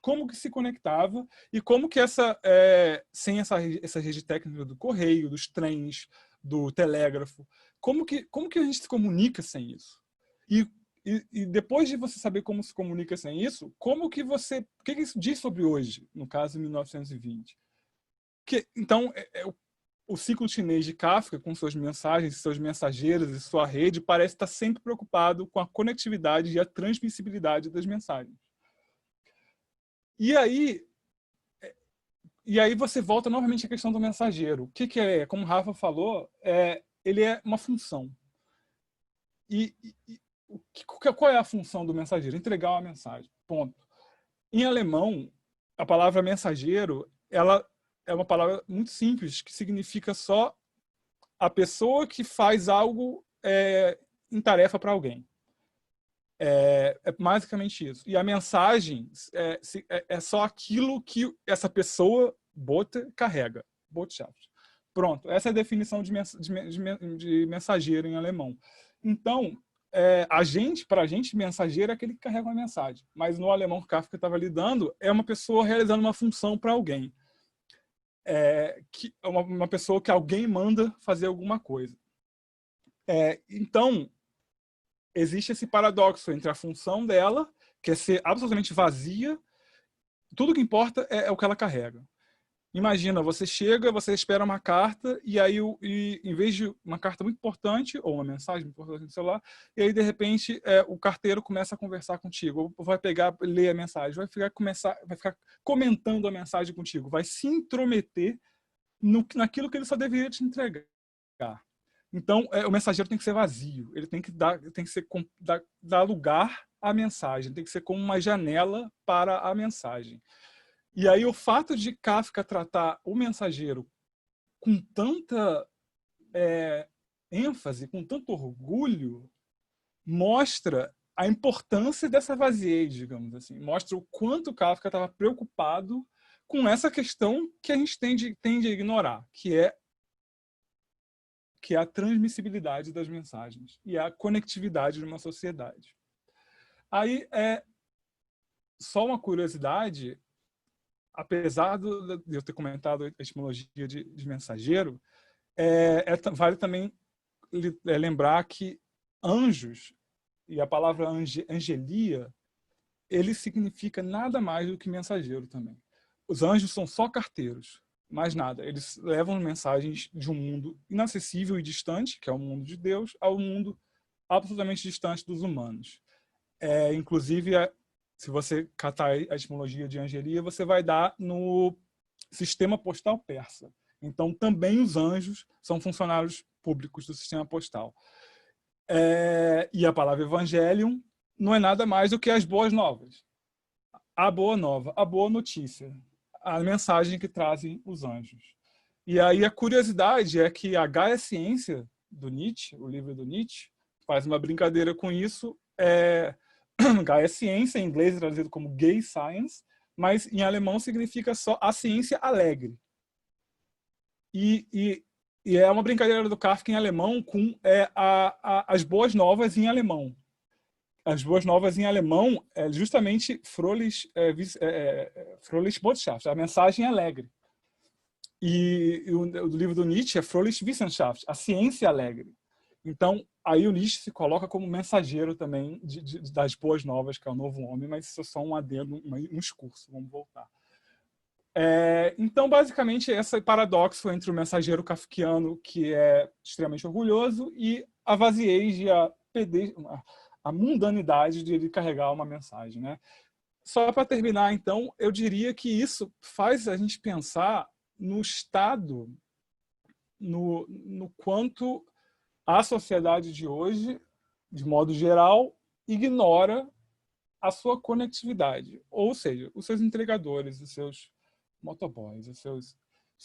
como que se conectava e como que sem essa rede técnica do correio, dos trens, do telégrafo, como que a gente se comunica sem isso? E depois de você saber como se comunica sem isso, o que isso diz sobre hoje, no caso de 1920? Então, o ciclo chinês de Kafka, com suas mensagens, seus mensageiros e sua rede, parece estar sempre preocupado com a conectividade e a transmissibilidade das mensagens. E aí você volta novamente à questão do mensageiro. O que é? Como o Rafa falou, ele é uma função. Qual é a função do mensageiro? Entregar uma mensagem. Ponto. Em alemão, a palavra mensageiro, ela é uma palavra muito simples, que significa só a pessoa que faz algo em tarefa para alguém. É basicamente isso. E a mensagem é só aquilo que essa pessoa carrega. Botschaft. Pronto. Essa é a definição de mensageiro em alemão. Então, para a gente, mensageiro é aquele que carrega uma mensagem. Mas no alemão que Kafka estava lidando, é uma pessoa realizando uma função para alguém. Uma pessoa que alguém manda fazer alguma coisa. Então, existe esse paradoxo entre a função dela, que é ser absolutamente vazia, tudo que importa é o que ela carrega. Imagina, você chega, você espera uma carta, e aí, em vez de uma carta muito importante, ou uma mensagem muito importante no celular, e aí, de repente, o carteiro começa a conversar contigo, ou vai pegar, ler a mensagem, vai ficar comentando a mensagem contigo, vai se intrometer naquilo que ele só deveria te entregar. Então, o mensageiro tem que ser vazio, ele tem que dar lugar à mensagem, tem que ser como uma janela para a mensagem. E aí o fato de Kafka tratar o mensageiro com tanta ênfase, com tanto orgulho, mostra a importância dessa vaziez, digamos assim. Mostra o quanto Kafka estava preocupado com essa questão que a gente tende a ignorar, que é a transmissibilidade das mensagens e a conectividade de uma sociedade. Aí, só uma curiosidade, apesar de eu ter comentado a etimologia de mensageiro, vale também lembrar que anjos, e a palavra angelia, ele significa nada mais do que mensageiro também. Os anjos são só carteiros, mais nada. Eles levam mensagens de um mundo inacessível e distante, que é o mundo de Deus, ao mundo absolutamente distante dos humanos. Inclusive, se você catar a etimologia de angelia, você vai dar no sistema postal persa. Então, também os anjos são funcionários públicos do sistema postal. E a palavra evangelium não é nada mais do que as boas novas. A boa nova, a boa notícia, a mensagem que trazem os anjos. E aí a curiosidade é que a Gaia Ciência do Nietzsche, o livro do Nietzsche, faz uma brincadeira com isso. Gaia Ciência, em inglês é traduzido como Gay Science, mas em alemão significa só a ciência alegre. E é uma brincadeira do Kafka em alemão com as boas novas em alemão. As boas novas em alemão é justamente Fröhliche Botschaft, a mensagem alegre. E o livro do Nietzsche é Fröhliche Wissenschaft, a ciência alegre. Então, aí o Nietzsche se coloca como mensageiro também das boas novas, que é o novo homem, mas isso é só um adendo, um discurso. Vamos voltar. Então, basicamente, esse paradoxo entre o mensageiro kafkiano, que é extremamente orgulhoso, e a vaziez e a mundanidade de ele carregar uma mensagem, né? Só para terminar, então, eu diria que isso faz a gente pensar no estado, no quanto a sociedade de hoje, de modo geral, ignora a sua conectividade. Ou seja, os seus entregadores, os seus motoboys, isso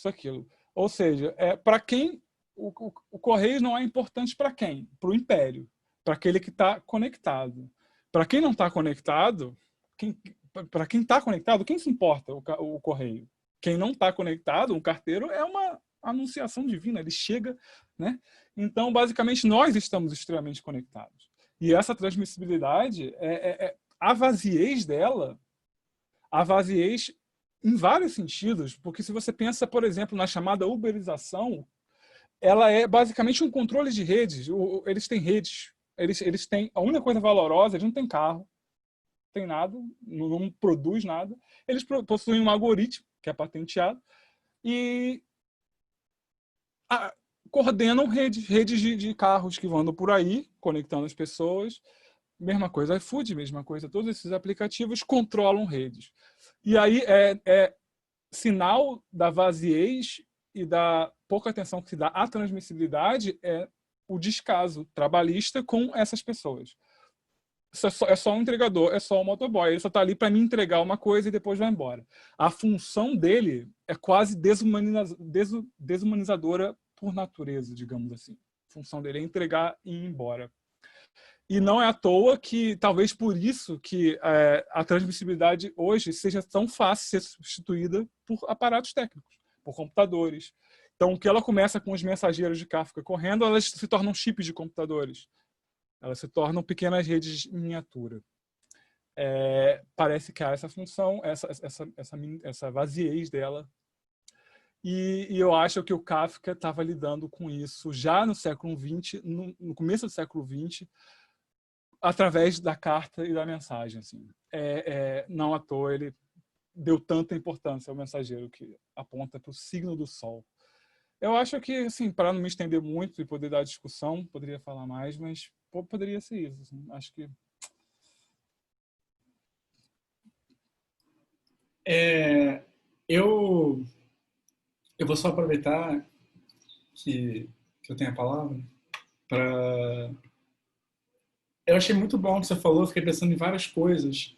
aquilo. Ou seja, para quem o Correio não é importante para quem? Para o Império, para aquele que está conectado. Para quem não está conectado, para quem está conectado, quem se importa o Correio? Quem não está conectado, um carteiro é uma anunciação divina, ele chega, né? Então, basicamente, nós estamos extremamente conectados. E essa transmissibilidade, a vaziez dela, a vaziez em vários sentidos, porque se você pensa, por exemplo, na chamada uberização, ela é basicamente um controle de redes. Eles têm redes, eles têm a única coisa valorosa, eles não têm carro, não tem nada, não produz nada. Eles possuem um algoritmo que é patenteado e coordenam redes de carros que andam por aí, conectando as pessoas. Mesma coisa iFood, mesma coisa, todos esses aplicativos controlam redes. E aí sinal da vaziez e da pouca atenção que se dá à transmissibilidade é o descaso trabalhista com essas pessoas. É só um entregador, é só um motoboy. Ele só está ali para me entregar uma coisa e depois vai embora. A função dele é quase desumanizadora por natureza, digamos assim. A função dele é entregar e ir embora. E não é à toa que, talvez por isso, que a transmissibilidade hoje seja tão fácil de ser substituída por aparatos técnicos, por computadores. Então, o que ela começa com os mensageiros de Kafka correndo, elas se tornam chips de computadores. Elas se tornam pequenas redes em miniatura. Parece que há essa função, essa vaziez dela. E eu acho que o Kafka estava lidando com isso já no século XX, no começo do século XX, através da carta e da mensagem. Assim. Não à toa ele deu tanta importância ao mensageiro que aponta para o signo do Sol. Eu acho que, assim, para não me estender muito e poder dar discussão, poderia falar mais, mas poderia ser isso. Assim. Acho que... Eu vou só aproveitar que eu tenho a palavra para... Eu achei muito bom o que você falou, eu fiquei pensando em várias coisas.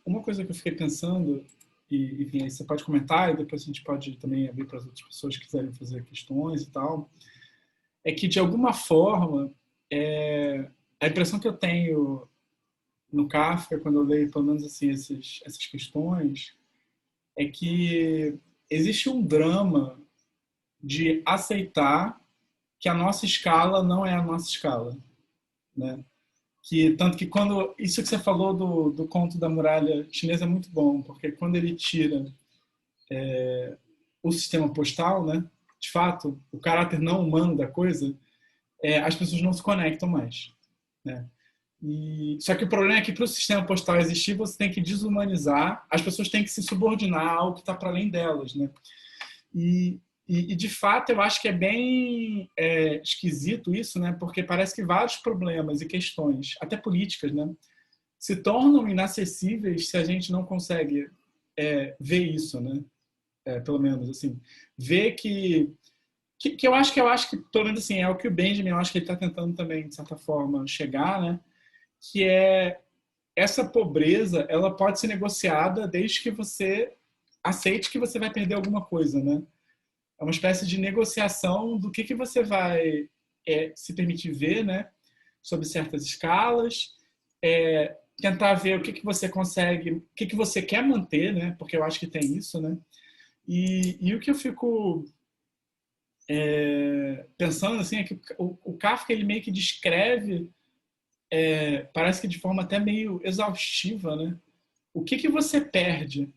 Uma coisa que eu fiquei pensando, e enfim, aí você pode comentar e depois a gente pode também abrir para as outras pessoas que quiserem fazer questões e tal, é que, de alguma forma, a impressão que eu tenho no Kafka, quando eu leio, pelo menos assim, essas questões, é que existe um drama de aceitar que a nossa escala não é a nossa escala, né? Tanto que quando... Isso que você falou do conto da muralha chinesa é muito bom, porque quando ele tira o sistema postal, né? De fato, o caráter não humano da coisa, as pessoas não se conectam mais, né? Só que o problema é que para o sistema postal existir, você tem que desumanizar, as pessoas têm que se subordinar ao que está para além delas, né? De fato, eu acho que é bem esquisito isso, né? Porque parece que vários problemas e questões, até políticas, né, se tornam inacessíveis se a gente não consegue ver isso, né? Pelo menos assim, ver que eu acho que pelo menos assim é o que o Benjamin, eu acho que ele está tentando também de certa forma chegar, né? Que essa pobreza, ela pode ser negociada desde que você aceite que você vai perder alguma coisa, né? É uma espécie de negociação do que você vai se permitir ver, né? Sobre certas escalas, tentar ver o que você consegue, o que você quer manter, né? Porque eu acho que tem isso, né? E o que eu fico pensando assim é que o Kafka ele meio que descreve, parece que de forma até meio exaustiva, né? O que você perde,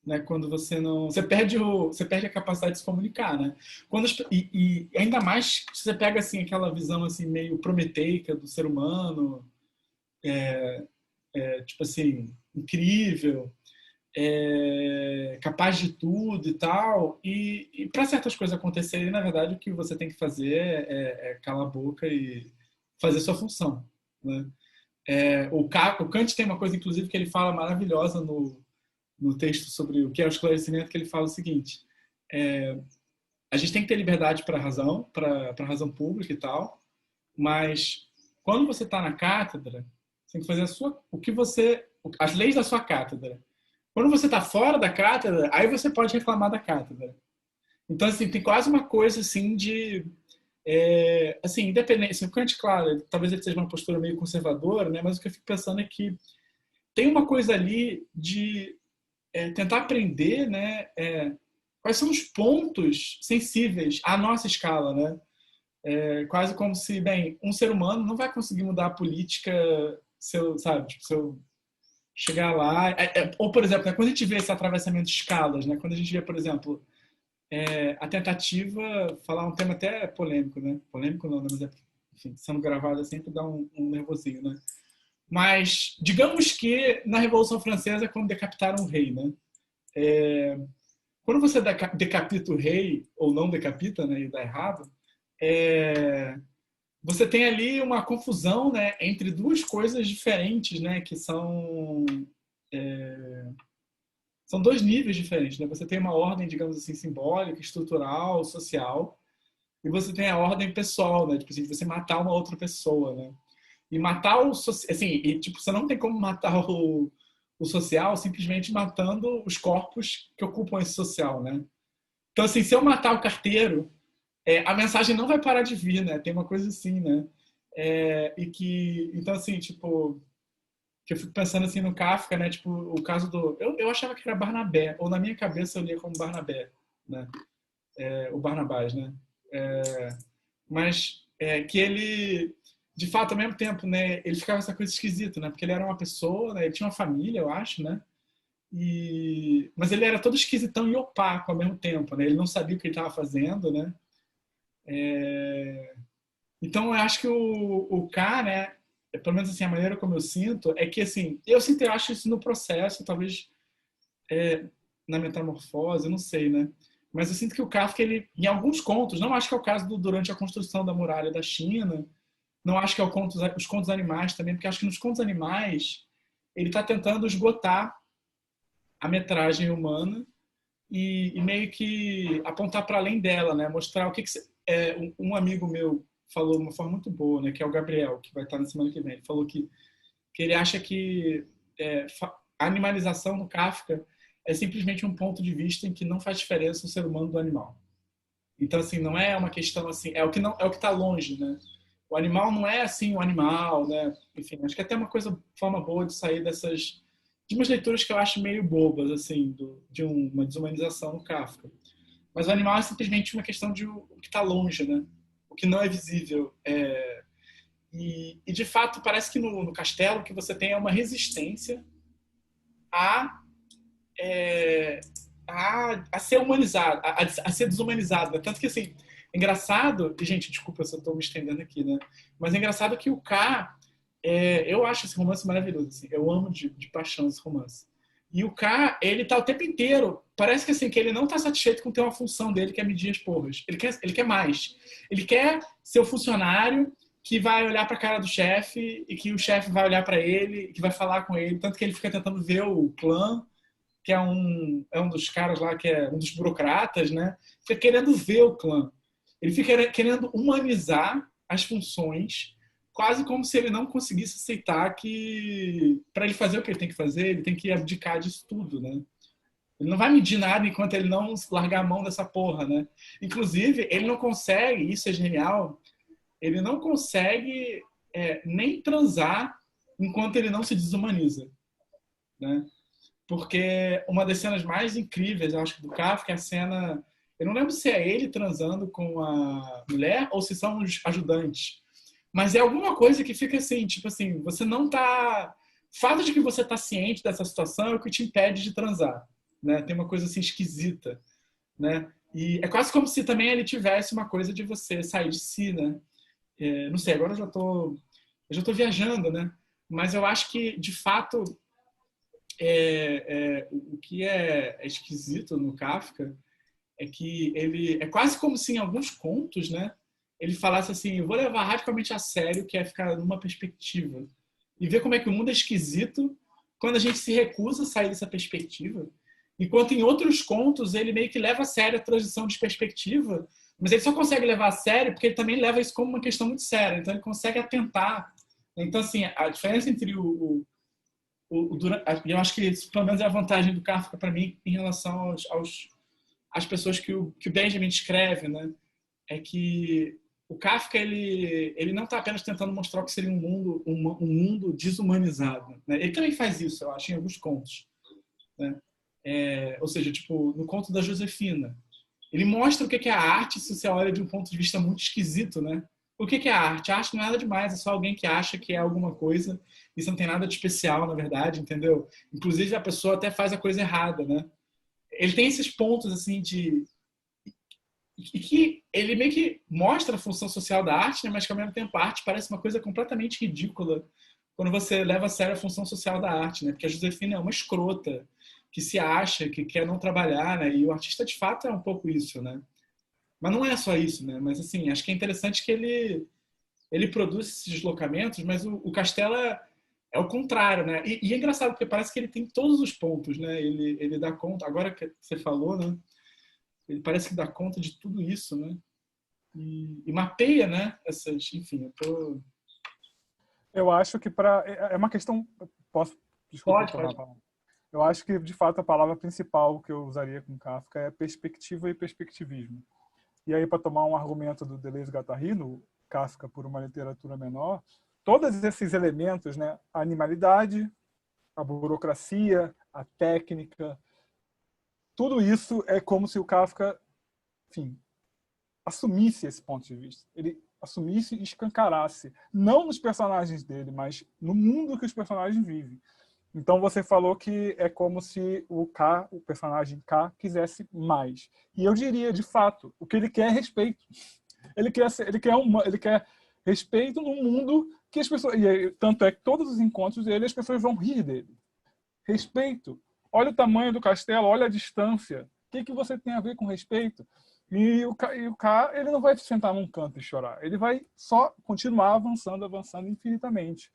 né, quando você não... Você perde a capacidade de se comunicar, né? E ainda mais se você pega assim, aquela visão assim, meio prometeica do ser humano, tipo assim, incrível, capaz de tudo e tal. E para certas coisas acontecerem, na verdade, o que você tem que fazer é calar a boca e fazer sua função, né? O Kant tem uma coisa, inclusive, que ele fala maravilhosa no texto sobre o que é o esclarecimento, que ele fala o seguinte: a gente tem que ter liberdade para a razão pública e tal, mas quando você está na cátedra, você tem que fazer as leis da sua cátedra. Quando você está fora da cátedra, aí você pode reclamar da cátedra. Então, assim, tem quase uma coisa assim de... assim, independente... Assim, o Kant, claro, talvez ele seja uma postura meio conservadora, né? Mas o que eu fico pensando é que tem uma coisa ali de tentar aprender, né? Quais são os pontos sensíveis à nossa escala, né? Quase como se, bem, um ser humano não vai conseguir mudar a política se eu, sabe, tipo, se eu chegar lá... ou, por exemplo, né, quando a gente vê esse atravessamento de escalas, né? Quando a gente vê, por exemplo, a tentativa... Falar um tema até polêmico, né? Polêmico não, né? Mas enfim, sendo gravado sempre dá um nervosinho, né? Mas, digamos que na Revolução Francesa, quando decapitaram o rei, né? Quando você decapita o rei, ou não decapita, né, e dá errado, você tem ali uma confusão, né, entre duas coisas diferentes, né, que são dois níveis diferentes. Né? Você tem uma ordem, digamos assim, simbólica, estrutural, social, e você tem a ordem pessoal, né, tipo assim, de você matar uma outra pessoa. Né? E matar assim, e, tipo, você não tem como matar o social simplesmente matando os corpos que ocupam esse social, né? Então, assim, se eu matar o carteiro, a mensagem não vai parar de vir, né? Tem uma coisa assim, né? Então, assim, tipo, que eu fico pensando assim no Kafka, né? Tipo, o caso do... Eu achava que era Barnabé, ou na minha cabeça eu lia como Barnabé, né? O Barnabás, né? Mas que ele, de fato, ao mesmo tempo, né, ele ficava essa coisa esquisita, né? Porque ele era uma pessoa, né, ele tinha uma família, eu acho, né? Mas ele era todo esquisitão e opaco ao mesmo tempo, né? Ele não sabia o que ele estava fazendo, né? Então, eu acho que o K, né? Pelo menos assim, a maneira como eu sinto é que, assim, eu acho isso no processo, talvez na metamorfose, eu não sei, né? Mas eu sinto que o Kafka, ele, em alguns contos, não acho que é o caso durante a construção da muralha da China, não acho que é os contos animais também, porque acho que nos contos animais ele está tentando esgotar a metragem humana e meio que apontar para além dela, né? Mostrar o que, um amigo meu falou de uma forma muito boa, né? Que é o Gabriel, que vai estar na semana que vem. Ele falou que ele acha que a animalização no Kafka é simplesmente um ponto de vista em que não faz diferença o ser humano do animal. Então, assim, não é uma questão assim, é o que não é o que está longe, né? O animal não é assim o animal, né? Enfim, acho que é até uma forma boa de sair de umas leituras que eu acho meio bobas, assim, de uma desumanização no Kafka. Mas o animal é simplesmente uma questão de o que está longe, né? O que não é visível. De fato, parece que no castelo que você tem é uma resistência a, é, a ser humanizado, a ser desumanizado. Né? Tanto que, assim, é engraçado, e, gente, desculpa se eu estou me estendendo aqui, né? Mas é engraçado que o K, eu acho esse romance maravilhoso. Assim, eu amo de paixão esse romance. E o K, ele tá o tempo inteiro. Parece que assim, que ele não tá satisfeito com ter uma função dele, que é medir as porras. Ele quer mais. Ele quer ser o funcionário que vai olhar para a cara do chefe e que o chefe vai olhar para ele, que vai falar com ele. Tanto que ele fica tentando ver o clã, que é um dos caras lá, que é um dos burocratas, né? Fica querendo ver o clã. Ele fica querendo humanizar as funções, quase como se ele não conseguisse aceitar que, para ele fazer o que ele tem que fazer, ele tem que abdicar disso tudo, né? Ele não vai medir nada enquanto ele não largar a mão dessa porra, né? Inclusive, ele não consegue, isso é genial, ele não consegue nem transar enquanto ele não se desumaniza, né? Porque uma das cenas mais incríveis, eu acho, do Kafka é a cena... Eu não lembro se é ele transando com a mulher ou se são os ajudantes. Mas é alguma coisa que fica assim, tipo assim, você não tá... O fato de que você tá ciente dessa situação é o que te impede de transar, né? Tem uma coisa assim esquisita, né? E é quase como se também ele tivesse uma coisa de você sair de si, né? Não sei, agora eu já tô viajando, né? Mas eu acho que, de fato, o que é esquisito no Kafka é que ele é quase como se em alguns contos, né, ele falasse assim, eu vou levar radicalmente a sério, que é ficar numa perspectiva e ver como é que o mundo é esquisito quando a gente se recusa a sair dessa perspectiva. Enquanto em outros contos ele meio que leva a sério a transição de perspectiva, mas ele só consegue levar a sério porque ele também leva isso como uma questão muito séria, então ele consegue atentar. Então, assim, a diferença entre eu acho que isso, pelo menos, é a vantagem do Kafka para mim em relação às pessoas que o Benjamin escreve, né? É que o Kafka ele não está apenas tentando mostrar o que seria um mundo desumanizado, né? Ele também faz isso, eu acho, em alguns contos, né? Ou seja, tipo no conto da Josefina, ele mostra o que é a arte se você olha de um ponto de vista muito esquisito, né? O que é a arte? A arte não é nada demais, é só alguém que acha que é alguma coisa. Isso não tem nada de especial, na verdade, entendeu? Inclusive, a pessoa até faz a coisa errada, né? Ele tem esses pontos, assim, e que ele meio que mostra a função social da arte, né? Mas que, ao mesmo tempo, a arte parece uma coisa completamente ridícula quando você leva a sério a função social da arte, né? Porque a Josefina é uma escrota que se acha, que quer não trabalhar, né? E o artista, de fato, é um pouco isso, né? Mas não é só isso, né? Mas assim, acho que é interessante que ele produz esses deslocamentos, mas o Castelo é o contrário, né? E é engraçado porque parece que ele tem todos os pontos, né? Ele dá conta, agora que você falou, né? Ele parece que dá conta de tudo isso, né? E mapeia, né? Essas, enfim, eu tô... Eu acho que para é uma questão, posso, desculpa Pode, tomar a pode. palavra. Eu acho que de fato a palavra principal que eu usaria com Kafka é perspectiva e perspectivismo. E aí, para tomar um argumento do Deleuze-Guattari, no Kafka por uma literatura menor, todos esses elementos, né, a animalidade, a burocracia, a técnica, tudo isso é como se o Kafka, enfim, assumisse esse ponto de vista. Ele assumisse e escancarasse, não nos personagens dele, mas no mundo que os personagens vivem. Então você falou que é como se o personagem K, quisesse mais. E eu diria, de fato, o que ele quer é respeito. Ele quer respeito no mundo que as pessoas... tanto é que todos os encontros dele, as pessoas vão rir dele. Respeito. Olha o tamanho do castelo, olha a distância. O que você tem a ver com respeito? E o K, ele não vai se sentar num canto e chorar. Ele vai só continuar avançando, avançando infinitamente.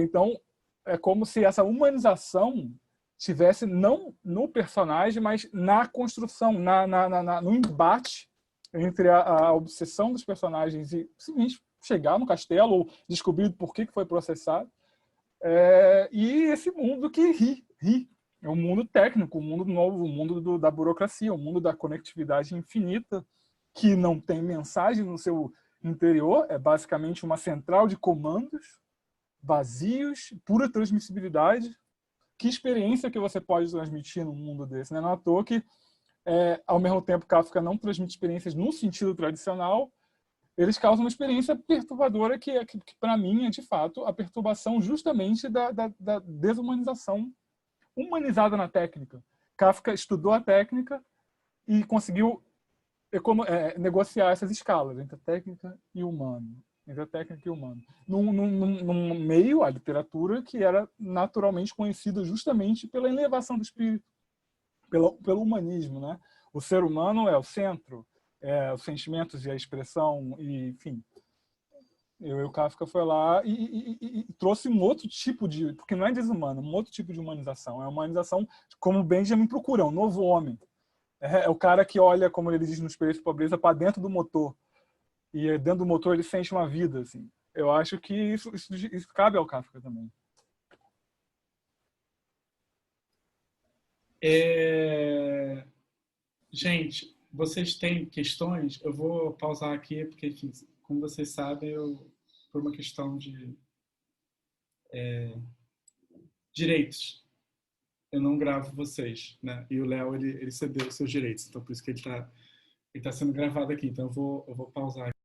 Então, é como se essa humanização tivesse não no personagem, mas na construção, no embate entre a obsessão dos personagens e simplesmente chegar no castelo ou descobrir por que foi processado. E esse mundo que ri. É um mundo técnico, um mundo novo, um mundo da burocracia, um mundo da conectividade infinita, que não tem mensagem no seu interior, é basicamente uma central de comandos vazios, pura transmissibilidade. Que experiência que você pode transmitir num mundo desse? Não é à toa que, ao mesmo tempo, Kafka não transmite experiências no sentido tradicional, eles causam uma experiência perturbadora que para mim, é, de fato, a perturbação justamente da desumanização humanizada na técnica. Kafka estudou a técnica e conseguiu negociar essas escalas entre a técnica e o humano. Entre a técnica e o humano. Num meio, a literatura, que era naturalmente conhecida justamente pela elevação do espírito, pelo humanismo, né? O ser humano é o centro, os sentimentos e a expressão, e, enfim. O Kafka foi lá e trouxe um outro tipo de... Porque não é desumano, um outro tipo de humanização. É uma humanização, como Benjamin procura, um novo homem. É o cara que olha, como ele diz no Espelho de Pobreza, para dentro do motor. E dentro do motor ele sente uma vida. Assim. Eu acho que isso cabe ao Kafka também. Gente, vocês têm questões? Eu vou pausar aqui, porque, enfim, como vocês sabem, por uma questão de direitos, eu não gravo vocês, né? E o Léo, ele cedeu os seus direitos, então por isso que ele tá sendo gravado aqui. Então eu vou pausar aqui.